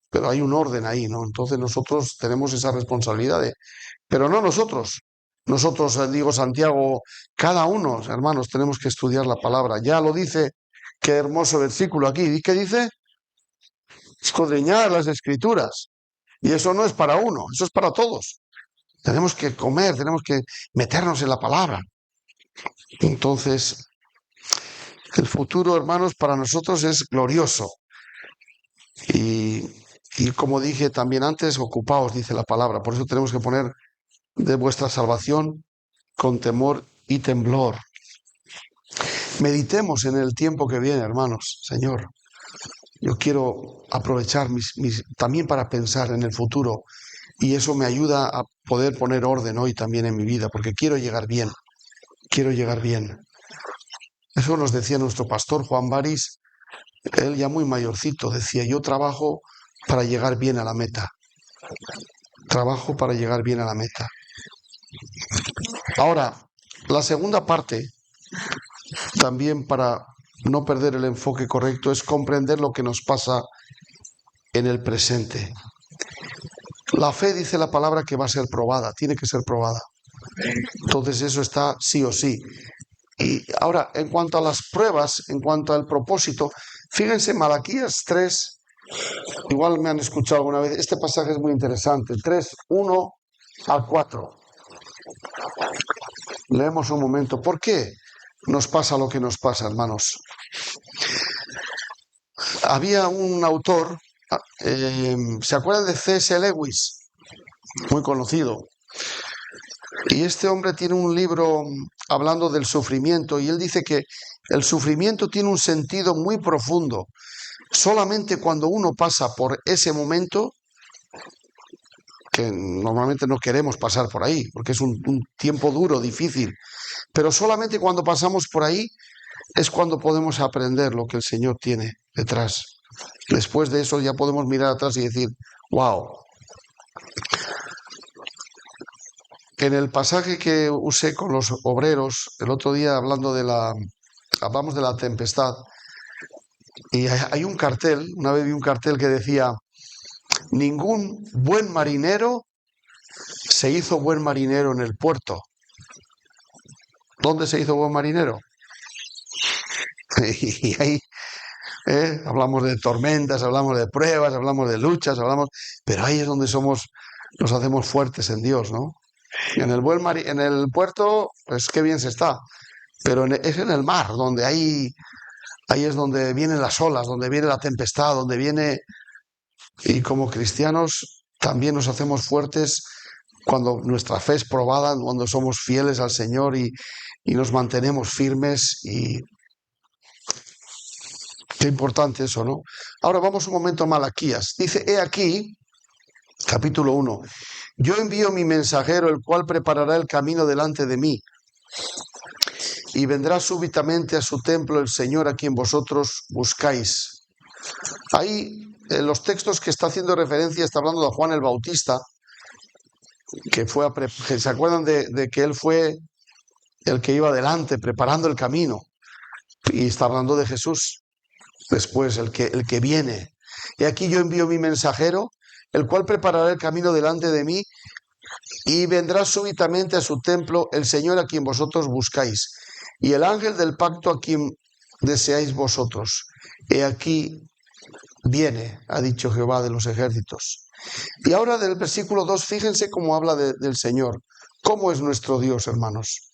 Pero hay un orden ahí, ¿no? Entonces nosotros tenemos esa responsabilidad pero no nosotros. Nosotros, digo Santiago, cada uno, hermanos, tenemos que estudiar la palabra. Ya lo dice, qué hermoso versículo aquí. ¿Qué dice? Escudriñar las escrituras. Y eso no es para uno, eso es para todos. Tenemos que comer, tenemos que meternos en la palabra. Entonces, el futuro, hermanos, para nosotros es glorioso. Y como dije también antes, ocupaos, dice la palabra. Por eso tenemos que poner de vuestra salvación con temor y temblor. Meditemos en el tiempo que viene, hermanos. Señor, yo quiero aprovechar también para pensar en el futuro y eso me ayuda a poder poner orden hoy también en mi vida, porque quiero llegar bien, quiero llegar bien. Eso nos decía nuestro pastor Juan Baris, él ya muy mayorcito, decía, yo trabajo para llegar bien a la meta. Trabajo para llegar bien a la meta. Ahora, la segunda parte, también para no perder el enfoque correcto, es comprender lo que nos pasa en el presente. La fe, dice la palabra, que va a ser probada, tiene que ser probada. Entonces eso está sí o sí. Y ahora, en cuanto a las pruebas, en cuanto al propósito, fíjense, Malaquías 3, igual me han escuchado alguna vez, este pasaje es muy interesante, 3, 1 al 4. Leemos un momento. ¿Por qué nos pasa lo que nos pasa, hermanos? Había un autor, ¿se acuerdan de C.S. Lewis? Muy conocido. Y este hombre tiene un libro hablando del sufrimiento y él dice que el sufrimiento tiene un sentido muy profundo. Solamente cuando uno pasa por ese momento, que normalmente no queremos pasar por ahí, porque es un tiempo duro, difícil, pero solamente cuando pasamos por ahí es cuando podemos aprender lo que el Señor tiene detrás. Después de eso ya podemos mirar atrás y decir, wow. En el pasaje que usé con los obreros, el otro día hablamos de la tempestad, y hay un cartel, una vez vi un cartel que decía, ningún buen marinero se hizo buen marinero en el puerto. ¿Dónde se hizo buen marinero? Y ahí hablamos de tormentas, hablamos de pruebas, hablamos de luchas, pero ahí es donde nos hacemos fuertes en Dios, ¿no? En el puerto, pues qué bien se está, pero es en el mar, donde ahí es donde vienen las olas, donde viene la tempestad, donde viene... Y como cristianos también nos hacemos fuertes cuando nuestra fe es probada, cuando somos fieles al Señor y nos mantenemos firmes y... Qué importante eso, ¿no? Ahora vamos un momento a Malaquías. Dice, he aquí, capítulo 1, yo envío mi mensajero, el cual preparará el camino delante de mí. Y vendrá súbitamente a su templo el Señor a quien vosotros buscáis. Ahí, en los textos que está haciendo referencia, está hablando de Juan el Bautista, que ¿se acuerdan de que él fue el que iba adelante, preparando el camino? Y está hablando de Jesús, después el que viene. Y aquí yo envío mi mensajero, el cual preparará el camino delante de mí, y vendrá súbitamente a su templo el Señor a quien vosotros buscáis, y el ángel del pacto a quien deseáis vosotros. He aquí viene, ha dicho Jehová de los ejércitos. Y ahora del versículo 2, fíjense cómo habla del Señor. ¿Cómo es nuestro Dios, hermanos?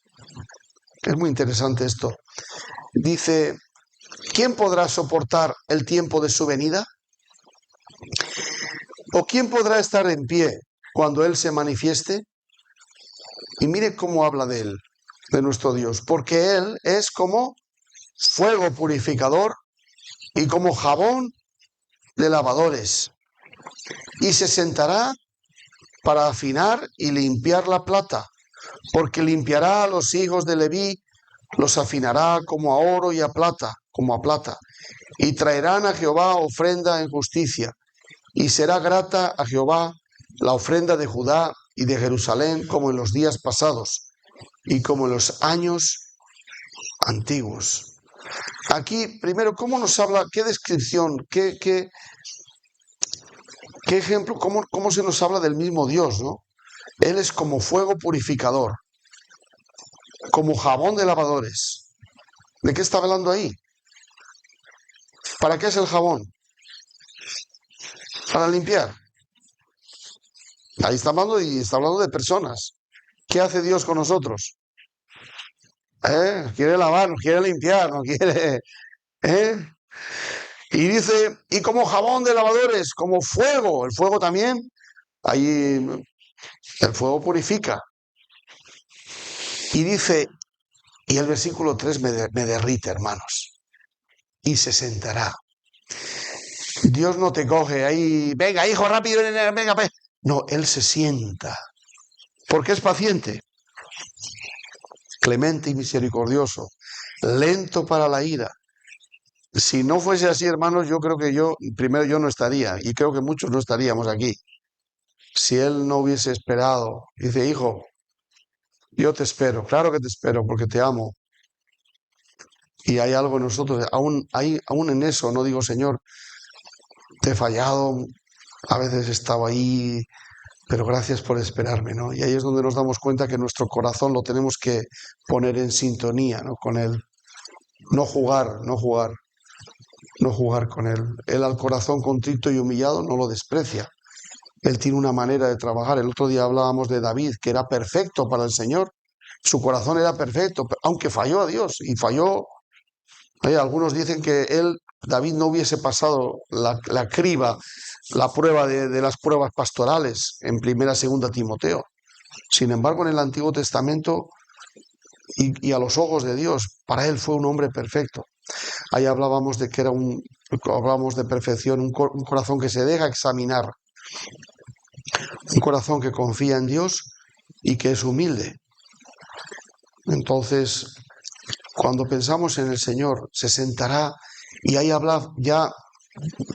Es muy interesante esto. Dice, ¿quién podrá soportar el tiempo de su venida? ¿O quién podrá estar en pie cuando Él se manifieste? Y mire cómo habla de Él, de nuestro Dios, porque Él es como fuego purificador y como jabón de lavadores, y se sentará para afinar y limpiar la plata, porque limpiará a los hijos de Leví, los afinará como a oro y a plata, como a plata, y traerán a Jehová ofrenda en justicia, y será grata a Jehová la ofrenda de Judá y de Jerusalén como en los días pasados y como en los años antiguos. Aquí, primero, ¿cómo nos habla? ¿Qué descripción? ¿Qué ejemplo? ¿Cómo se nos habla del mismo Dios, no? Él es como fuego purificador, como jabón de lavadores. ¿De qué está hablando ahí? ¿Para qué es el jabón? Para limpiar. Ahí está hablando y está hablando de personas. ¿Qué hace Dios con nosotros? Quiere lavar, nos quiere limpiar, nos quiere... ¿eh? Y dice, y como jabón de lavadores, como fuego, el fuego también, ahí el fuego purifica. Y dice, y el versículo 3 me derrite, hermanos, y se sentará. Dios no te coge ahí, venga, hijo, rápido, venga, venga. No, Él se sienta, porque es paciente, clemente y misericordioso, lento para la ira. Si no fuese así, hermanos, yo creo que primero yo no estaría, y creo que muchos no estaríamos aquí. Si Él no hubiese esperado, dice, hijo, yo te espero, claro que te espero, porque te amo. Y hay algo en nosotros, aún en eso, no digo, Señor, te he fallado, a veces he estado ahí, pero gracias por esperarme, ¿no? Y ahí es donde nos damos cuenta que nuestro corazón lo tenemos que poner en sintonía, ¿no? Con Él. No jugar, no jugar, no jugar con Él. Él al corazón contrito y humillado no lo desprecia. Él tiene una manera de trabajar. El otro día hablábamos de David, que era perfecto para el Señor. Su corazón era perfecto, aunque falló a Dios y falló. Algunos dicen que David, no hubiese pasado la criba, la prueba de las pruebas pastorales en primera, segunda Timoteo. Sin embargo, en el Antiguo Testamento y a los ojos de Dios, para él fue un hombre perfecto. Ahí hablábamos de que hablábamos de perfección, un corazón que se deja examinar, un corazón que confía en Dios y que es humilde. Entonces, cuando pensamos en el Señor, se sentará y ahí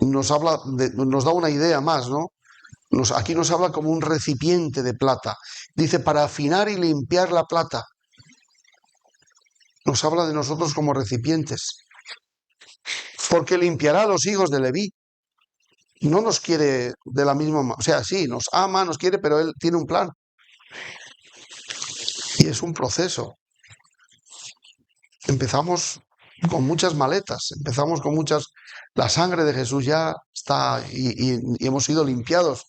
nos da una idea más, ¿no? Aquí nos habla como un recipiente de plata. Dice, para afinar y limpiar la plata. Nos habla de nosotros como recipientes. Porque limpiará a los hijos de Leví. No nos quiere de la misma manera. O sea, sí, nos ama, nos quiere, pero Él tiene un plan. Y es un proceso. Empezamos con muchas maletas, empezamos con muchas... La sangre de Jesús ya está y hemos sido limpiados.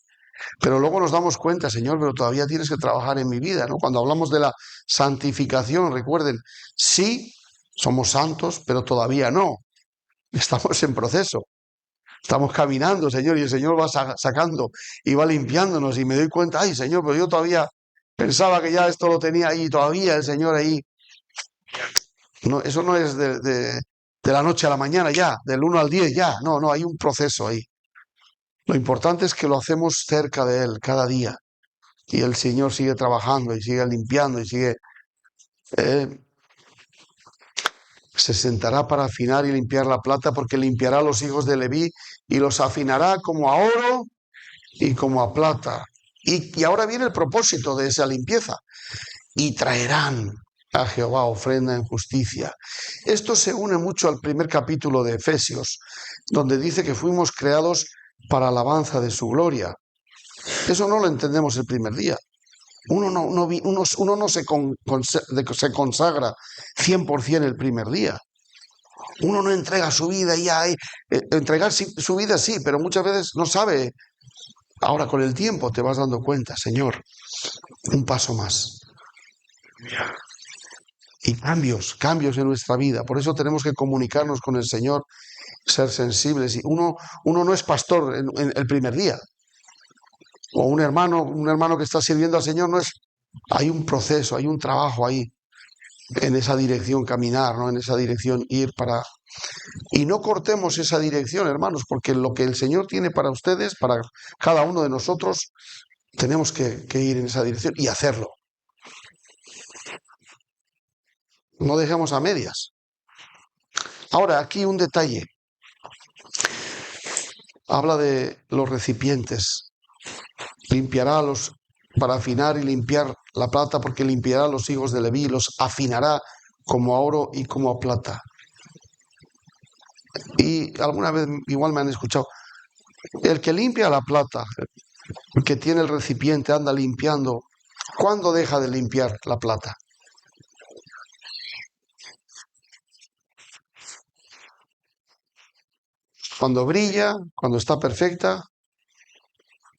Pero luego nos damos cuenta, Señor, pero todavía tienes que trabajar en mi vida, ¿no? Cuando hablamos de la santificación, recuerden, sí, somos santos, pero todavía no. Estamos en proceso. Estamos caminando, Señor, y el Señor va sacando y va limpiándonos y me doy cuenta, ay, Señor, pero yo todavía pensaba que ya esto lo tenía ahí, todavía el Señor ahí. No, eso no es de la noche a la mañana ya, del 1 al 10 ya. No, no, hay un proceso ahí. Lo importante es que lo hacemos cerca de Él cada día. Y el Señor sigue trabajando y sigue limpiando y sigue... se sentará para afinar y limpiar la plata, porque limpiará a los hijos de Leví y los afinará como a oro y como a plata. Y ahora viene el propósito de esa limpieza. Y traerán a Jehová ofrenda en justicia. Esto se une mucho al primer capítulo de Efesios, donde dice que fuimos creados para alabanza de su gloria. Eso no lo entendemos el primer día. Uno no se consagra 100% el primer día. Uno no entrega su vida y ya. Entregar su vida sí, pero muchas veces no sabe. Ahora con el tiempo te vas dando cuenta, Señor, un paso más. Y cambios en nuestra vida. Por eso tenemos que comunicarnos con el Señor, ser sensibles. Y uno no es pastor en el primer día. O un hermano que está sirviendo al Señor no es... Hay un proceso, hay un trabajo ahí, en esa dirección caminar, ¿no? En esa dirección ir para... Y no cortemos esa dirección, hermanos, porque lo que el Señor tiene para ustedes, para cada uno de nosotros, tenemos que ir en esa dirección y hacerlo. No dejemos a medias. Ahora, aquí un detalle. Habla de los recipientes. Limpiará para afinar y limpiar la plata, porque limpiará a los hijos de Leví, los afinará como a oro y como a plata. Y alguna vez igual me han escuchado, el que limpia la plata, el que tiene el recipiente, anda limpiando. ¿Cuándo deja de limpiar la plata? Cuando brilla, cuando está perfecta,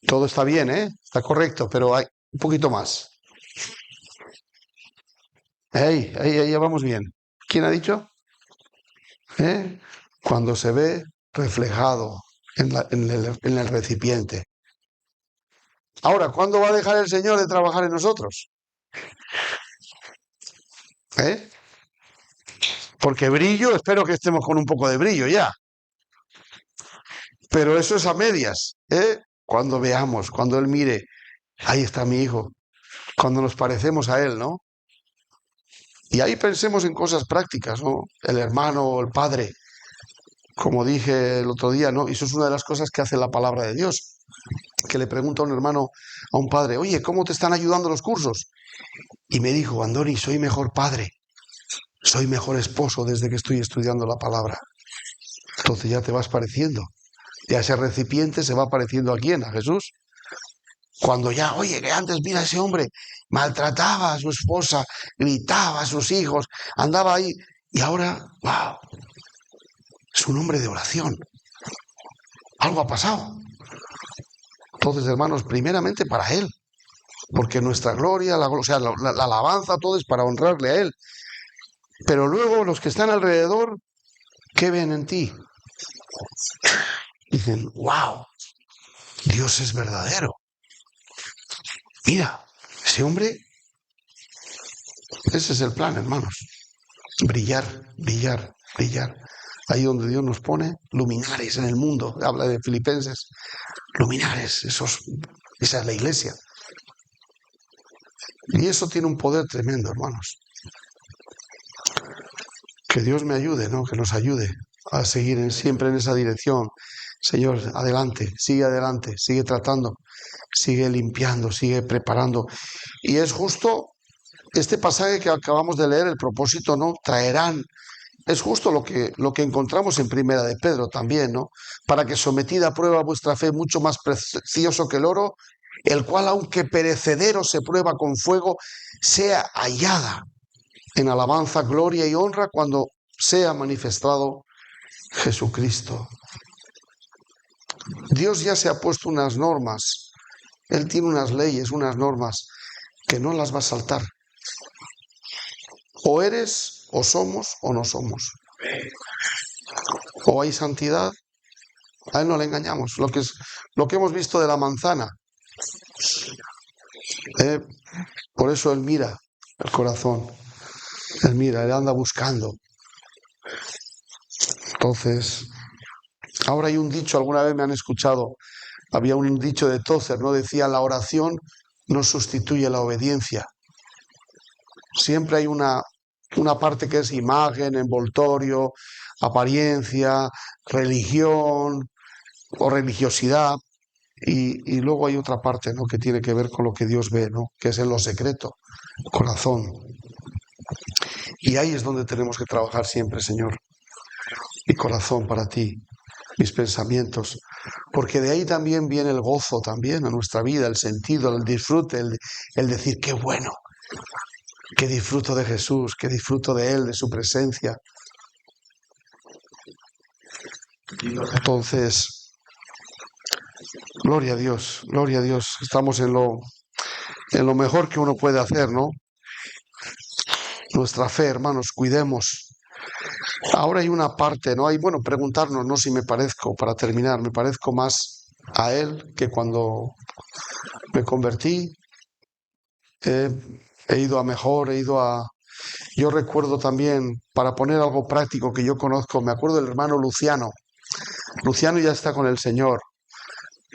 todo está bien, ¿eh? Está correcto, pero hay un poquito más. Ahí ya vamos bien. ¿Quién ha dicho? ¿Eh? Cuando se ve reflejado en el recipiente. Ahora, ¿cuándo va a dejar el Señor de trabajar en nosotros? ¿Eh? Porque brillo, espero que estemos con un poco de brillo ya. Pero eso es a medias, ¿eh? Cuando veamos, cuando Él mire, ahí está mi hijo, cuando nos parecemos a Él, ¿no? Y ahí pensemos en cosas prácticas, ¿no? El hermano o el padre, como dije el otro día, ¿no? Y eso es una de las cosas que hace la palabra de Dios, que le pregunta a un hermano, a un padre, oye, ¿cómo te están ayudando los cursos? Y me dijo, Andoni, soy mejor padre, soy mejor esposo desde que estoy estudiando la palabra. Entonces ya te vas pareciendo. Ya ese recipiente se va pareciendo a quién, a Jesús. Cuando ya, oye, que antes mira ese hombre, maltrataba a su esposa, gritaba a sus hijos, andaba ahí, y ahora, wow, es un hombre de oración. Algo ha pasado. Entonces, hermanos, primeramente para Él, porque nuestra gloria, o sea, la alabanza, todo es para honrarle a Él. Pero luego los que están alrededor, ¿qué ven en ti? Dicen, wow, Dios es verdadero. Mira, ese hombre, ese es el plan, hermanos. Brillar, brillar, brillar. Ahí donde Dios nos pone, luminares en el mundo. Habla de Filipenses. Luminares, esa es la iglesia. Y eso tiene un poder tremendo, hermanos. Que Dios me ayude, ¿no? Que nos ayude a seguir siempre en esa dirección. Señor, adelante, sigue tratando, sigue limpiando, sigue preparando. Y es justo este pasaje que acabamos de leer, el propósito, ¿no? Traerán. Es justo lo que encontramos en Primera de Pedro también, ¿no? Para que sometida a prueba vuestra fe, mucho más precioso que el oro, el cual, aunque perecedero se prueba con fuego, sea hallada en alabanza, gloria y honra cuando sea manifestado Jesucristo. Dios ya se ha puesto unas normas, Él tiene unas leyes, unas normas que no las va a saltar. O eres, o somos, o no somos. O hay santidad, a Él no le engañamos. Lo que hemos visto de la manzana. Por eso Él mira el corazón. Él mira, Él anda buscando. Entonces, ahora hay un dicho, alguna vez me han escuchado, había un dicho de Tozer, ¿no? Decía, la oración no sustituye la obediencia. Siempre hay una parte que es imagen, envoltorio, apariencia, religión o religiosidad, y luego hay otra parte, ¿no? Que tiene que ver con lo que Dios ve, ¿no? Que es en lo secreto, corazón. Y ahí es donde tenemos que trabajar siempre, Señor. Mi corazón para ti, mis pensamientos, porque de ahí también viene el gozo también a nuestra vida, el sentido, el disfrute, el decir qué bueno, que disfruto de Jesús, que disfruto de Él, de su presencia. Entonces, gloria a Dios, estamos en lo mejor que uno puede hacer, ¿no? Nuestra fe, hermanos, cuidemos. Ahora hay una parte, ¿no? Hay, bueno, preguntarnos, no si me parezco, para terminar, me parezco más a Él que cuando me convertí. He ido a mejor, he ido a... Yo recuerdo también, para poner algo práctico que yo conozco, me acuerdo del hermano Luciano. Luciano ya está con el Señor.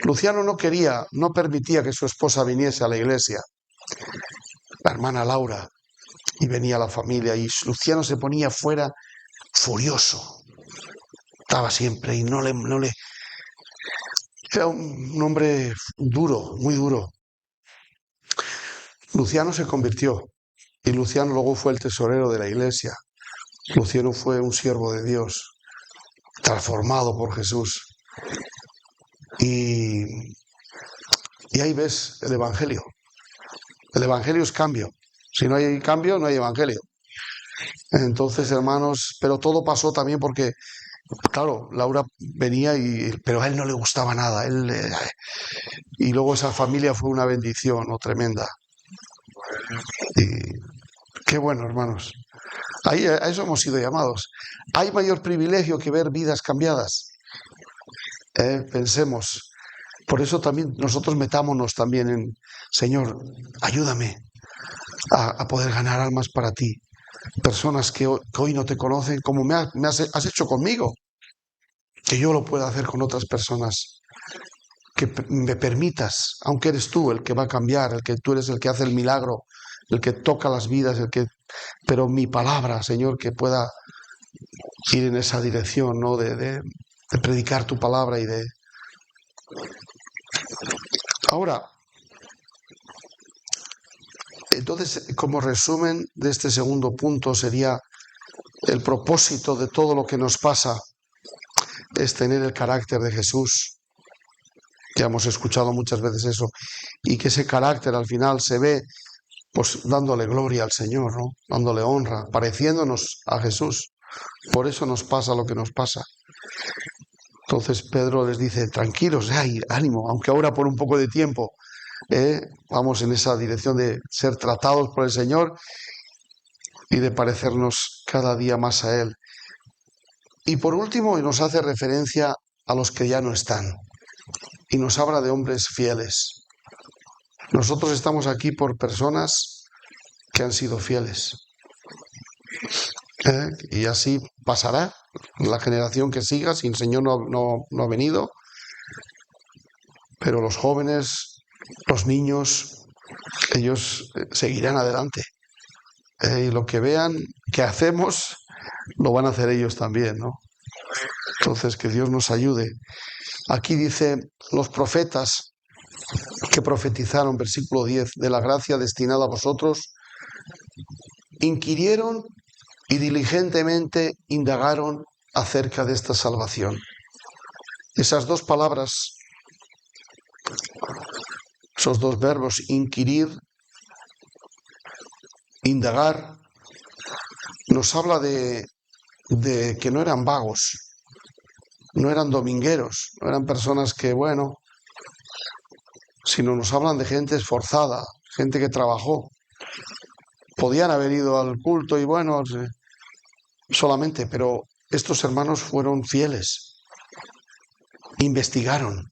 Luciano no permitía que su esposa viniese a la iglesia, la hermana Laura. y venía la familia y Luciano se ponía fuera furioso. Estaba siempre y no le... Era un hombre duro, muy duro. Luciano se convirtió y Luciano luego fue el tesorero de la iglesia. Luciano fue un siervo de Dios, transformado por Jesús. Y ahí ves el Evangelio. El Evangelio es cambio. Si no hay cambio, no hay Evangelio. Entonces, hermanos, pero todo pasó también porque, claro, Laura venía, pero a él no le gustaba nada. Y luego esa familia fue una bendición, ¿no? Tremenda. Y qué bueno, hermanos. Ahí, a eso hemos sido llamados. ¿Hay mayor privilegio que ver vidas cambiadas? Pensemos. Por eso también nosotros metámonos también en, Señor, ayúdame a poder ganar almas para ti. Personas que hoy no te conocen, como has hecho conmigo, que yo lo pueda hacer con otras personas. Que me permitas, aunque eres tú el que va a cambiar, tú eres el que hace el milagro, el que toca las vidas, pero mi palabra, Señor, que pueda ir en esa dirección, ¿no? De predicar tu palabra y de... Ahora, entonces, como resumen de este segundo punto sería el propósito de todo lo que nos pasa es tener el carácter de Jesús. Ya hemos escuchado muchas veces eso, y que ese carácter al final se ve pues dándole gloria al Señor, ¿no? Dándole honra, pareciéndonos a Jesús. Por eso nos pasa lo que nos pasa. Entonces Pedro les dice, tranquilos, ánimo, aunque ahora por un poco de tiempo vamos en esa dirección de ser tratados por el Señor y de parecernos cada día más a Él. Y por último nos hace referencia a los que ya no están y nos habla de hombres fieles. Nosotros estamos aquí por personas que han sido fieles. Y así pasará la generación que siga, si el Señor no ha venido, pero los jóvenes, los niños, ellos seguirán adelante. Y lo que vean que hacemos, lo van a hacer ellos también, ¿no? Entonces, que Dios nos ayude. Aquí dice, los profetas que profetizaron, versículo 10, de la gracia destinada a vosotros, inquirieron y diligentemente indagaron acerca de esta salvación. Esas dos palabras, esos dos verbos, inquirir, indagar, nos habla de que no eran vagos, no eran domingueros, no eran personas que, bueno, sino nos hablan de gente esforzada, gente que trabajó. Podían haber ido al culto y bueno, solamente, pero estos hermanos fueron fieles, investigaron.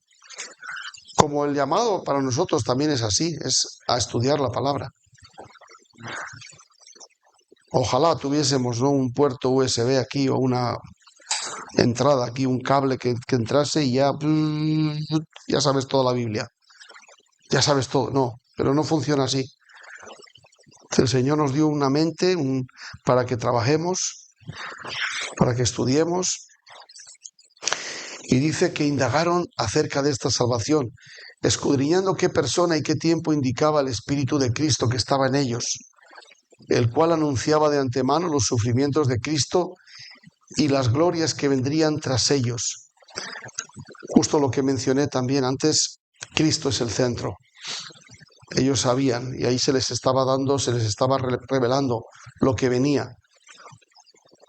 Como el llamado para nosotros también es así, es a estudiar la palabra. Ojalá tuviésemos, ¿no?, un puerto USB aquí o una entrada aquí, un cable que entrase y ya sabes toda la Biblia. Ya sabes todo. No, pero no funciona así. El Señor nos dio una mente para que trabajemos, para que estudiemos. Y dice que indagaron acerca de esta salvación, escudriñando qué persona y qué tiempo indicaba el Espíritu de Cristo que estaba en ellos, el cual anunciaba de antemano los sufrimientos de Cristo y las glorias que vendrían tras ellos. Justo lo que mencioné también antes, Cristo es el centro. Ellos sabían y ahí se les estaba revelando lo que venía,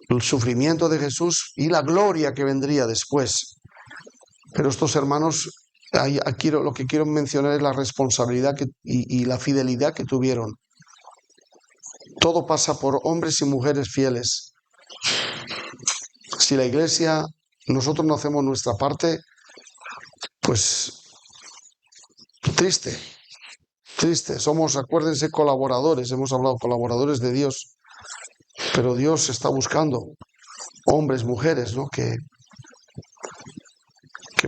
el sufrimiento de Jesús y la gloria que vendría después. Pero estos hermanos, aquí lo que quiero mencionar es la responsabilidad y la fidelidad que tuvieron. Todo pasa por hombres y mujeres fieles. Si la iglesia, nosotros no hacemos nuestra parte, pues triste. Somos, acuérdense, colaboradores, hemos hablado, colaboradores de Dios, pero Dios está buscando hombres, mujeres, ¿no?, que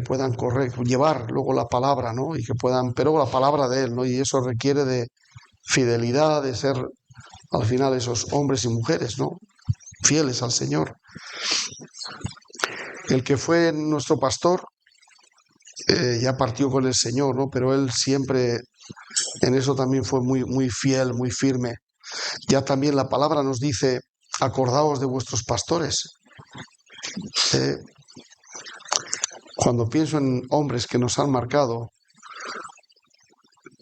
puedan llevar luego la palabra, ¿no?, y que puedan, pero la palabra de Él, ¿no?, y eso requiere de fidelidad, de ser al final esos hombres y mujeres, ¿no? Fieles al Señor. El que fue nuestro pastor ya partió con el Señor, ¿no? Pero él siempre en eso también fue muy fiel, muy firme. Ya también la palabra nos dice, acordaos de vuestros pastores. Cuando pienso en hombres que nos han marcado,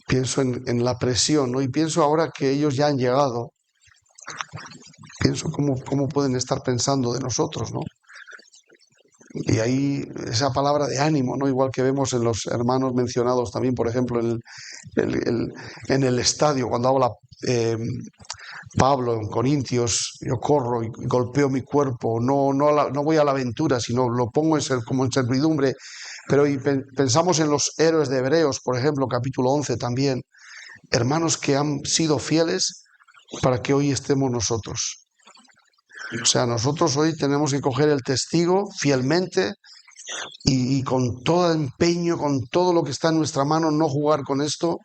pienso en la presión, ¿no? Y pienso ahora que ellos ya han llegado, pienso cómo pueden estar pensando de nosotros, ¿no? Y ahí esa palabra de ánimo, ¿no? Igual que vemos en los hermanos mencionados también, por ejemplo, en el estadio, cuando habla Pablo en Corintios, yo corro y golpeo mi cuerpo, no voy a la aventura, sino lo pongo como en servidumbre. Pero pensamos en los héroes de Hebreos, por ejemplo, capítulo 11 también, hermanos que han sido fieles para que hoy estemos nosotros. O sea, nosotros hoy tenemos que coger el testigo fielmente y con todo empeño, con todo lo que está en nuestra mano, no jugar con esto,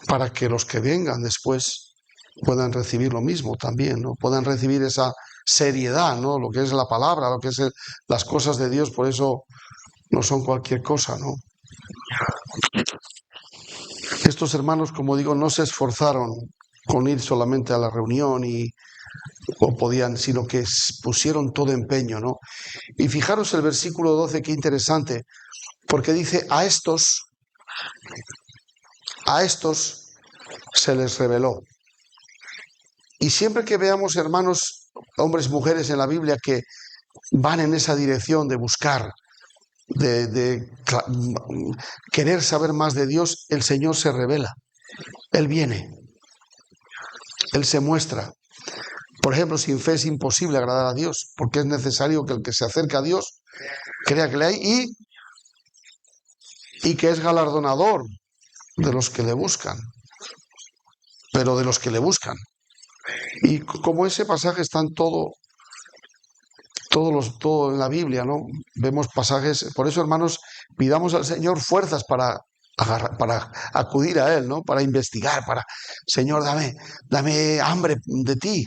para que los que vengan después puedan recibir lo mismo también, ¿no? Puedan recibir esa seriedad, ¿no? Lo que es la palabra, lo que es las cosas de Dios, por eso no son cualquier cosa, ¿no? Estos hermanos, como digo, no se esforzaron con ir solamente a la reunión o podían, sino que pusieron todo empeño, ¿no? Y fijaros el versículo 12, qué interesante, porque dice, a estos se les reveló. Y siempre que veamos, hermanos, hombres, mujeres en la Biblia que van en esa dirección de buscar, de querer saber más de Dios, el Señor se revela. Él viene, Él se muestra. Por ejemplo, sin fe es imposible agradar a Dios, porque es necesario que el que se acerca a Dios crea que le hay y que es galardonador de los que le buscan, pero de los que le buscan. Y como ese pasaje está en todo en la Biblia, ¿no? Vemos pasajes, por eso, hermanos, pidamos al Señor fuerzas para acudir a Él, ¿no? Para investigar, Señor, dame hambre de ti.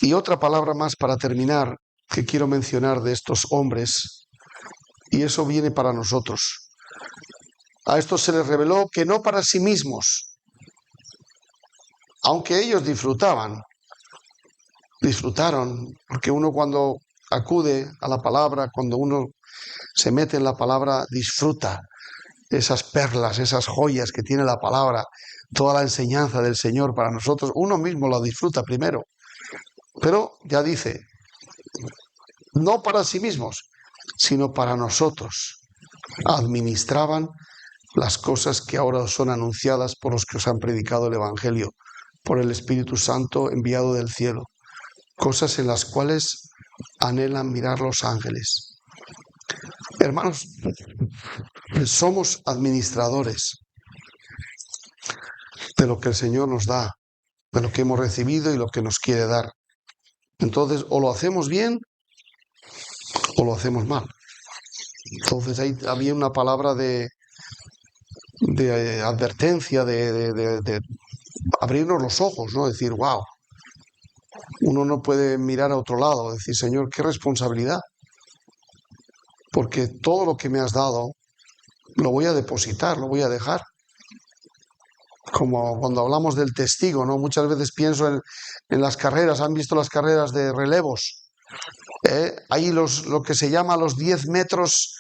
Y otra palabra más para terminar que quiero mencionar de estos hombres, y eso viene para nosotros. A estos se les reveló que no para sí mismos, aunque ellos disfrutaron, porque uno cuando acude a la palabra, cuando uno se mete en la palabra, disfruta esas perlas, esas joyas que tiene la palabra, toda la enseñanza del Señor para nosotros, uno mismo la disfruta primero. Pero ya dice, no para sí mismos, sino para nosotros. Administraban las cosas que ahora os son anunciadas por los que os han predicado el Evangelio, por el Espíritu Santo enviado del cielo, cosas en las cuales anhelan mirar los ángeles. Hermanos, somos administradores de lo que el Señor nos da, de lo que hemos recibido y lo que nos quiere dar. Entonces, o lo hacemos bien o lo hacemos mal. Entonces, ahí había una palabra de advertencia, de abrirnos los ojos, ¿no? Decir, wow, uno no puede mirar a otro lado, decir, Señor, qué responsabilidad, porque todo lo que me has dado lo voy a depositar, lo voy a dejar. Como cuando hablamos del testigo, ¿no? Muchas veces pienso en las carreras, ¿han visto las carreras de relevos? Hay lo que se llama los 10 metros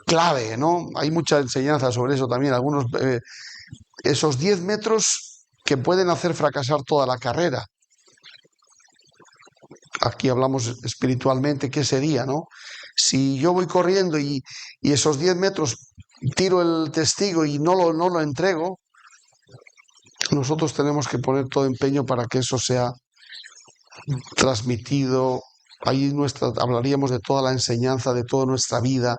clave, ¿no? Hay mucha enseñanza sobre eso también, esos 10 metros que pueden hacer fracasar toda la carrera. Aquí hablamos espiritualmente, ¿qué sería, no? Si yo voy corriendo y esos 10 metros tiro el testigo y no lo entrego, nosotros tenemos que poner todo empeño para que eso sea transmitido. Ahí hablaríamos de toda la enseñanza, de toda nuestra vida,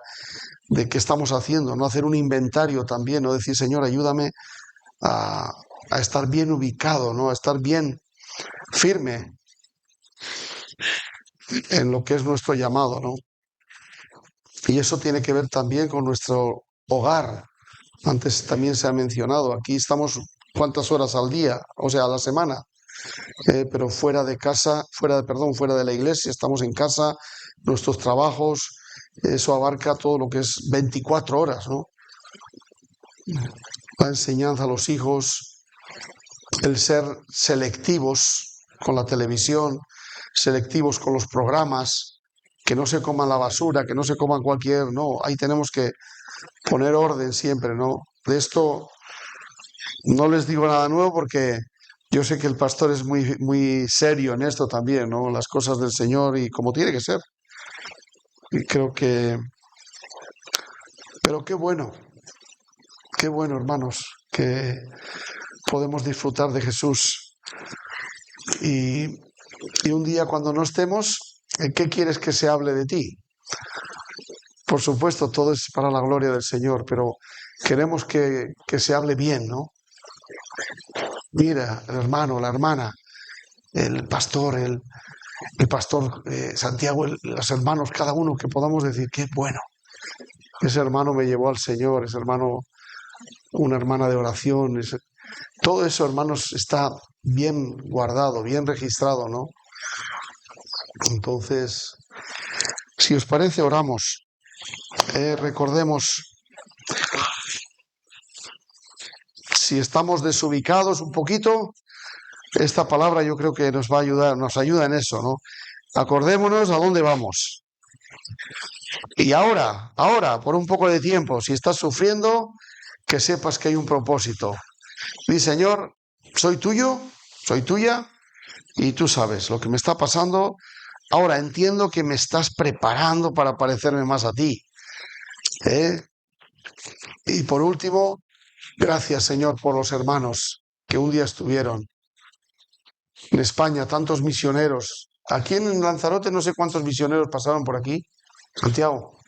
de qué estamos haciendo, no hacer un inventario también, no decir, Señor, ayúdame a estar bien ubicado, ¿no? A estar bien firme en lo que es nuestro llamado, ¿no? Y eso tiene que ver también con nuestro hogar, Antes también se ha mencionado, aquí estamos cuántas horas al día, o sea, a la semana, pero fuera de casa, fuera de la iglesia, estamos en casa, nuestros trabajos, eso abarca todo lo que es 24 horas, ¿no? La enseñanza a los hijos, el ser selectivos con la televisión, selectivos con los programas, que no se coman la basura, que no se coman cualquier, no, ahí tenemos que poner orden siempre, ¿no? De esto no les digo nada nuevo porque yo sé que el pastor es muy serio en esto también, ¿no? Las cosas del Señor y como tiene que ser. Y creo que, pero qué bueno, hermanos, que podemos disfrutar de Jesús. Y, y un día cuando no estemos, ¿en qué quieres que se hable de ti? Por supuesto, todo es para la gloria del Señor, pero queremos que se hable bien, ¿no? Mira, el hermano, la hermana, el pastor Santiago, los hermanos, cada uno que podamos decir, qué bueno, ese hermano me llevó al Señor, ese hermano, una hermana de oración, todo eso, hermanos, está bien guardado, bien registrado, ¿no? Entonces, si os parece, oramos. Recordemos, si estamos desubicados un poquito, esta palabra yo creo que nos va a ayudar, nos ayuda en eso, ¿no? Acordémonos a dónde vamos. Y ahora, por un poco de tiempo, si estás sufriendo, que sepas que hay un propósito. Di, Señor, soy tuyo, soy tuya, y tú sabes lo que me está pasando. Ahora entiendo que me estás preparando para parecerme más a ti. ¿Eh? Y por último, gracias, Señor, por los hermanos que un día estuvieron en España, tantos misioneros. Aquí en Lanzarote no sé cuántos misioneros pasaron por aquí, Santiago,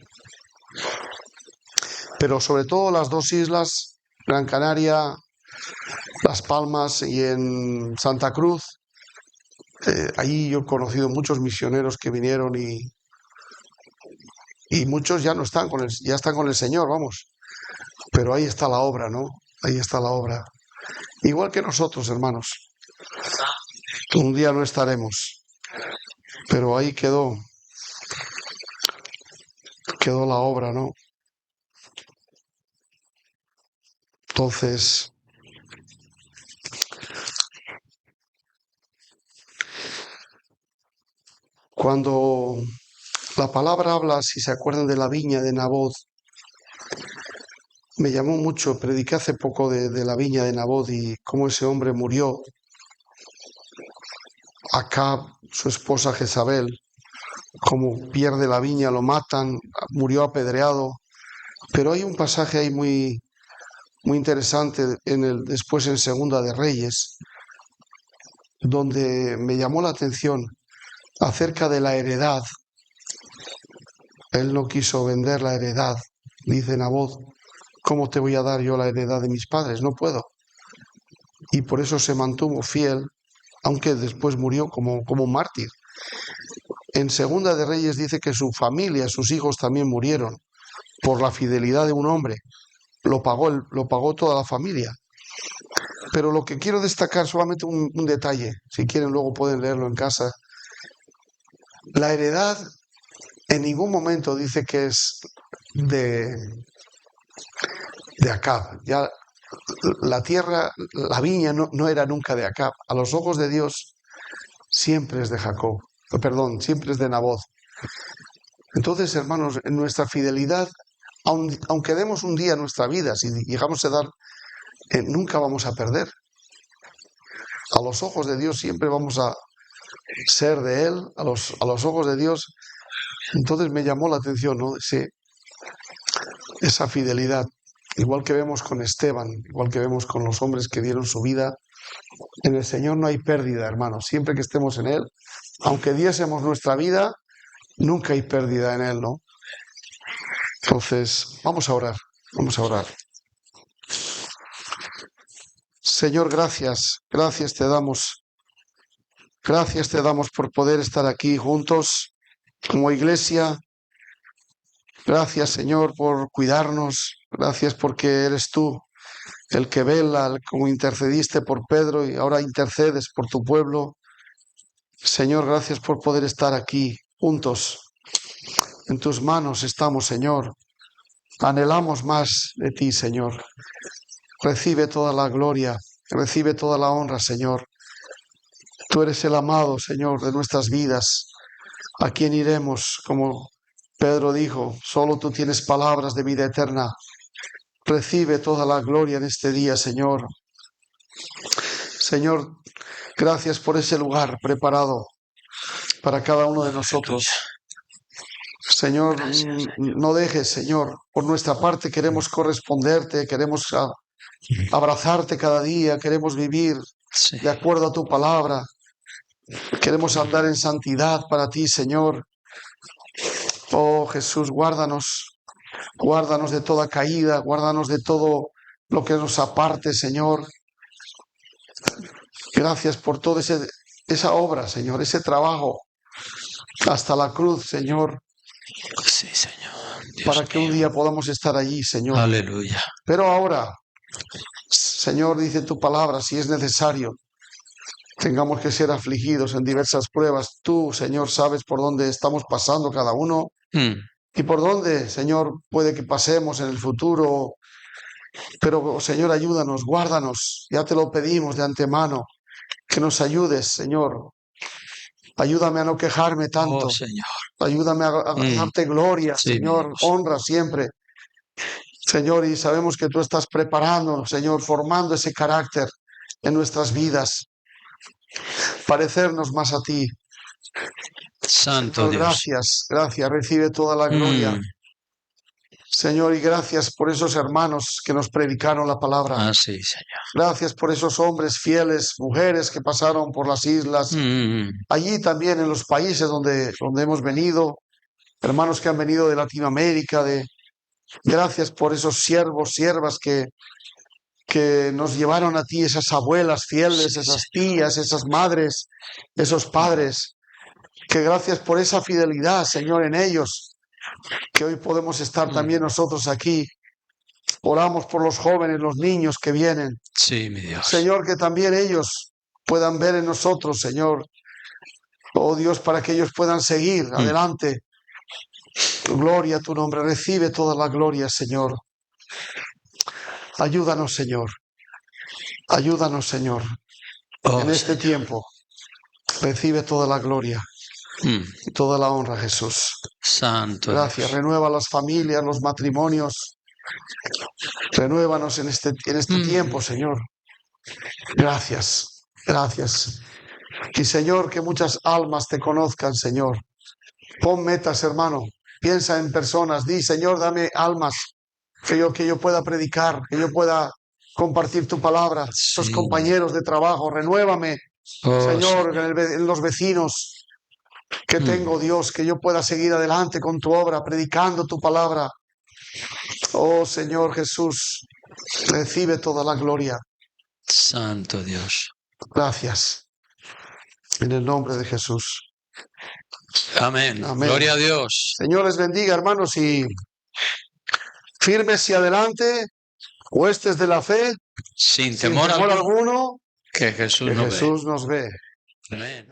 pero sobre todo las dos islas, Gran Canaria, Las Palmas y en Santa Cruz. Ahí yo he conocido muchos misioneros que vinieron y muchos ya no están ya están con el Señor, vamos. Pero ahí está la obra, ¿no? Ahí está la obra. Igual que nosotros, hermanos. Un día no estaremos, pero ahí quedó la obra, ¿no? Entonces, cuando la palabra habla, si se acuerdan de la viña de Nabot, me llamó mucho, prediqué hace poco de la viña de Nabot y cómo ese hombre murió. Acab, su esposa Jezabel, cómo pierde la viña, lo matan, murió apedreado. Pero hay un pasaje ahí muy interesante después en Segunda de Reyes, donde me llamó la atención acerca de la heredad. Él no quiso vender la heredad, dice Nabot. ¿Cómo te voy a dar yo la heredad de mis padres? No puedo. Y por eso se mantuvo fiel, aunque después murió como mártir. En Segunda de Reyes dice que su familia, sus hijos también murieron por la fidelidad de un hombre. Lo pagó toda la familia. Pero lo que quiero destacar, solamente un detalle, si quieren luego pueden leerlo en casa. La heredad en ningún momento dice que es de, de Acab. Ya la tierra, la viña no era nunca de Acab. A los ojos de Dios siempre es de Jacob. Perdón, siempre es de Nabot. Entonces, hermanos, en nuestra fidelidad, aunque demos un día nuestra vida, si llegamos a dar, nunca vamos a perder. A los ojos de Dios siempre vamos a ser de Él, a los ojos de Dios. Entonces me llamó la atención, ¿no? Esa fidelidad, igual que vemos con Esteban, igual que vemos con los hombres que dieron su vida. En el Señor no hay pérdida, hermanos. Siempre que estemos en Él, aunque diésemos nuestra vida, nunca hay pérdida en Él, ¿no? Entonces, vamos a orar, vamos a orar. Señor, gracias te damos por poder estar aquí juntos como iglesia. Gracias, Señor, por cuidarnos. Gracias porque eres tú el que vela, como intercediste por Pedro y ahora intercedes por tu pueblo. Señor, gracias por poder estar aquí juntos. En tus manos estamos, Señor. Anhelamos más de ti, Señor. Recibe toda la gloria, recibe toda la honra, Señor. Tú eres el amado, Señor, de nuestras vidas. ¿A quién iremos? Como Pedro dijo, solo tú tienes palabras de vida eterna. Recibe toda la gloria en este día, Señor. Señor, gracias por ese lugar preparado para cada uno de nosotros. Señor, Gracias, no dejes, Señor. Por nuestra parte queremos corresponderte, queremos abrazarte cada día, queremos vivir Sí. de acuerdo a tu palabra. Queremos andar en santidad para ti, Señor. Oh Jesús, guárdanos de toda caída, guárdanos de todo lo que nos aparte, Señor. Gracias por toda esa obra, Señor, ese trabajo hasta la cruz, Señor, Sí, Señor. Dios para que un mío. día podamos estar allí, Señor. Aleluya. Pero ahora, Señor, dice tu palabra, si es necesario, tengamos que ser afligidos en diversas pruebas. Tú, Señor, sabes por dónde estamos pasando cada uno y por dónde, Señor, puede que pasemos en el futuro. Pero, Señor, ayúdanos, guárdanos. Ya te lo pedimos de antemano, que nos ayudes, Señor. Ayúdame a no quejarme tanto. Oh, Señor. Ayúdame a darte gloria, Sí, mi Señor, Dios. honra siempre. Señor, y sabemos que tú estás preparando, Señor, formando ese carácter en nuestras vidas. Parecernos más a ti. Santo Señor, Dios. gracias, recibe toda la gloria. Señor, y gracias por esos hermanos que nos predicaron la palabra. Sí, Señor. Gracias por esos hombres fieles, mujeres que pasaron por las islas, allí también en los países donde hemos venido, hermanos que han venido de Latinoamérica, gracias por esos siervos, siervas que nos llevaron a ti, esas abuelas fieles, Sí, esas tías, esas madres, esos padres, que gracias por esa fidelidad, Señor, en ellos, que hoy podemos estar también nosotros aquí. Oramos por los jóvenes, los niños que vienen. Sí, mi Dios. Señor, que también ellos puedan ver en nosotros, Señor. Oh Dios, para que ellos puedan seguir adelante. Gloria a tu nombre. Recibe toda la gloria, Señor. Ayúdanos, Señor. Ayúdanos, Señor. En este tiempo. Recibe toda la gloria y toda la honra, Jesús. Santo Gracias. Dios. Renueva las familias, los matrimonios. Renuévanos en este tiempo, Señor. Gracias. Gracias. Y Señor, que muchas almas te conozcan, Señor. Pon metas, hermano. Piensa en personas. Di, Señor, dame almas que yo pueda predicar, que yo pueda compartir tu palabra. Esos Sí. compañeros de trabajo, renuévame, Señor, en los vecinos que tengo, Dios, que yo pueda seguir adelante con tu obra, predicando tu palabra. Oh, Señor Jesús, recibe toda la gloria. Santo Dios. Gracias. En el nombre de Jesús. Amén. Amén. Gloria a Dios. Señor les bendiga, hermanos, y firmes y adelante, huestes de la fe, Sin sin temor temor alguno, alguno, que Jesús que nos ve. Jesús nos ve. Amén.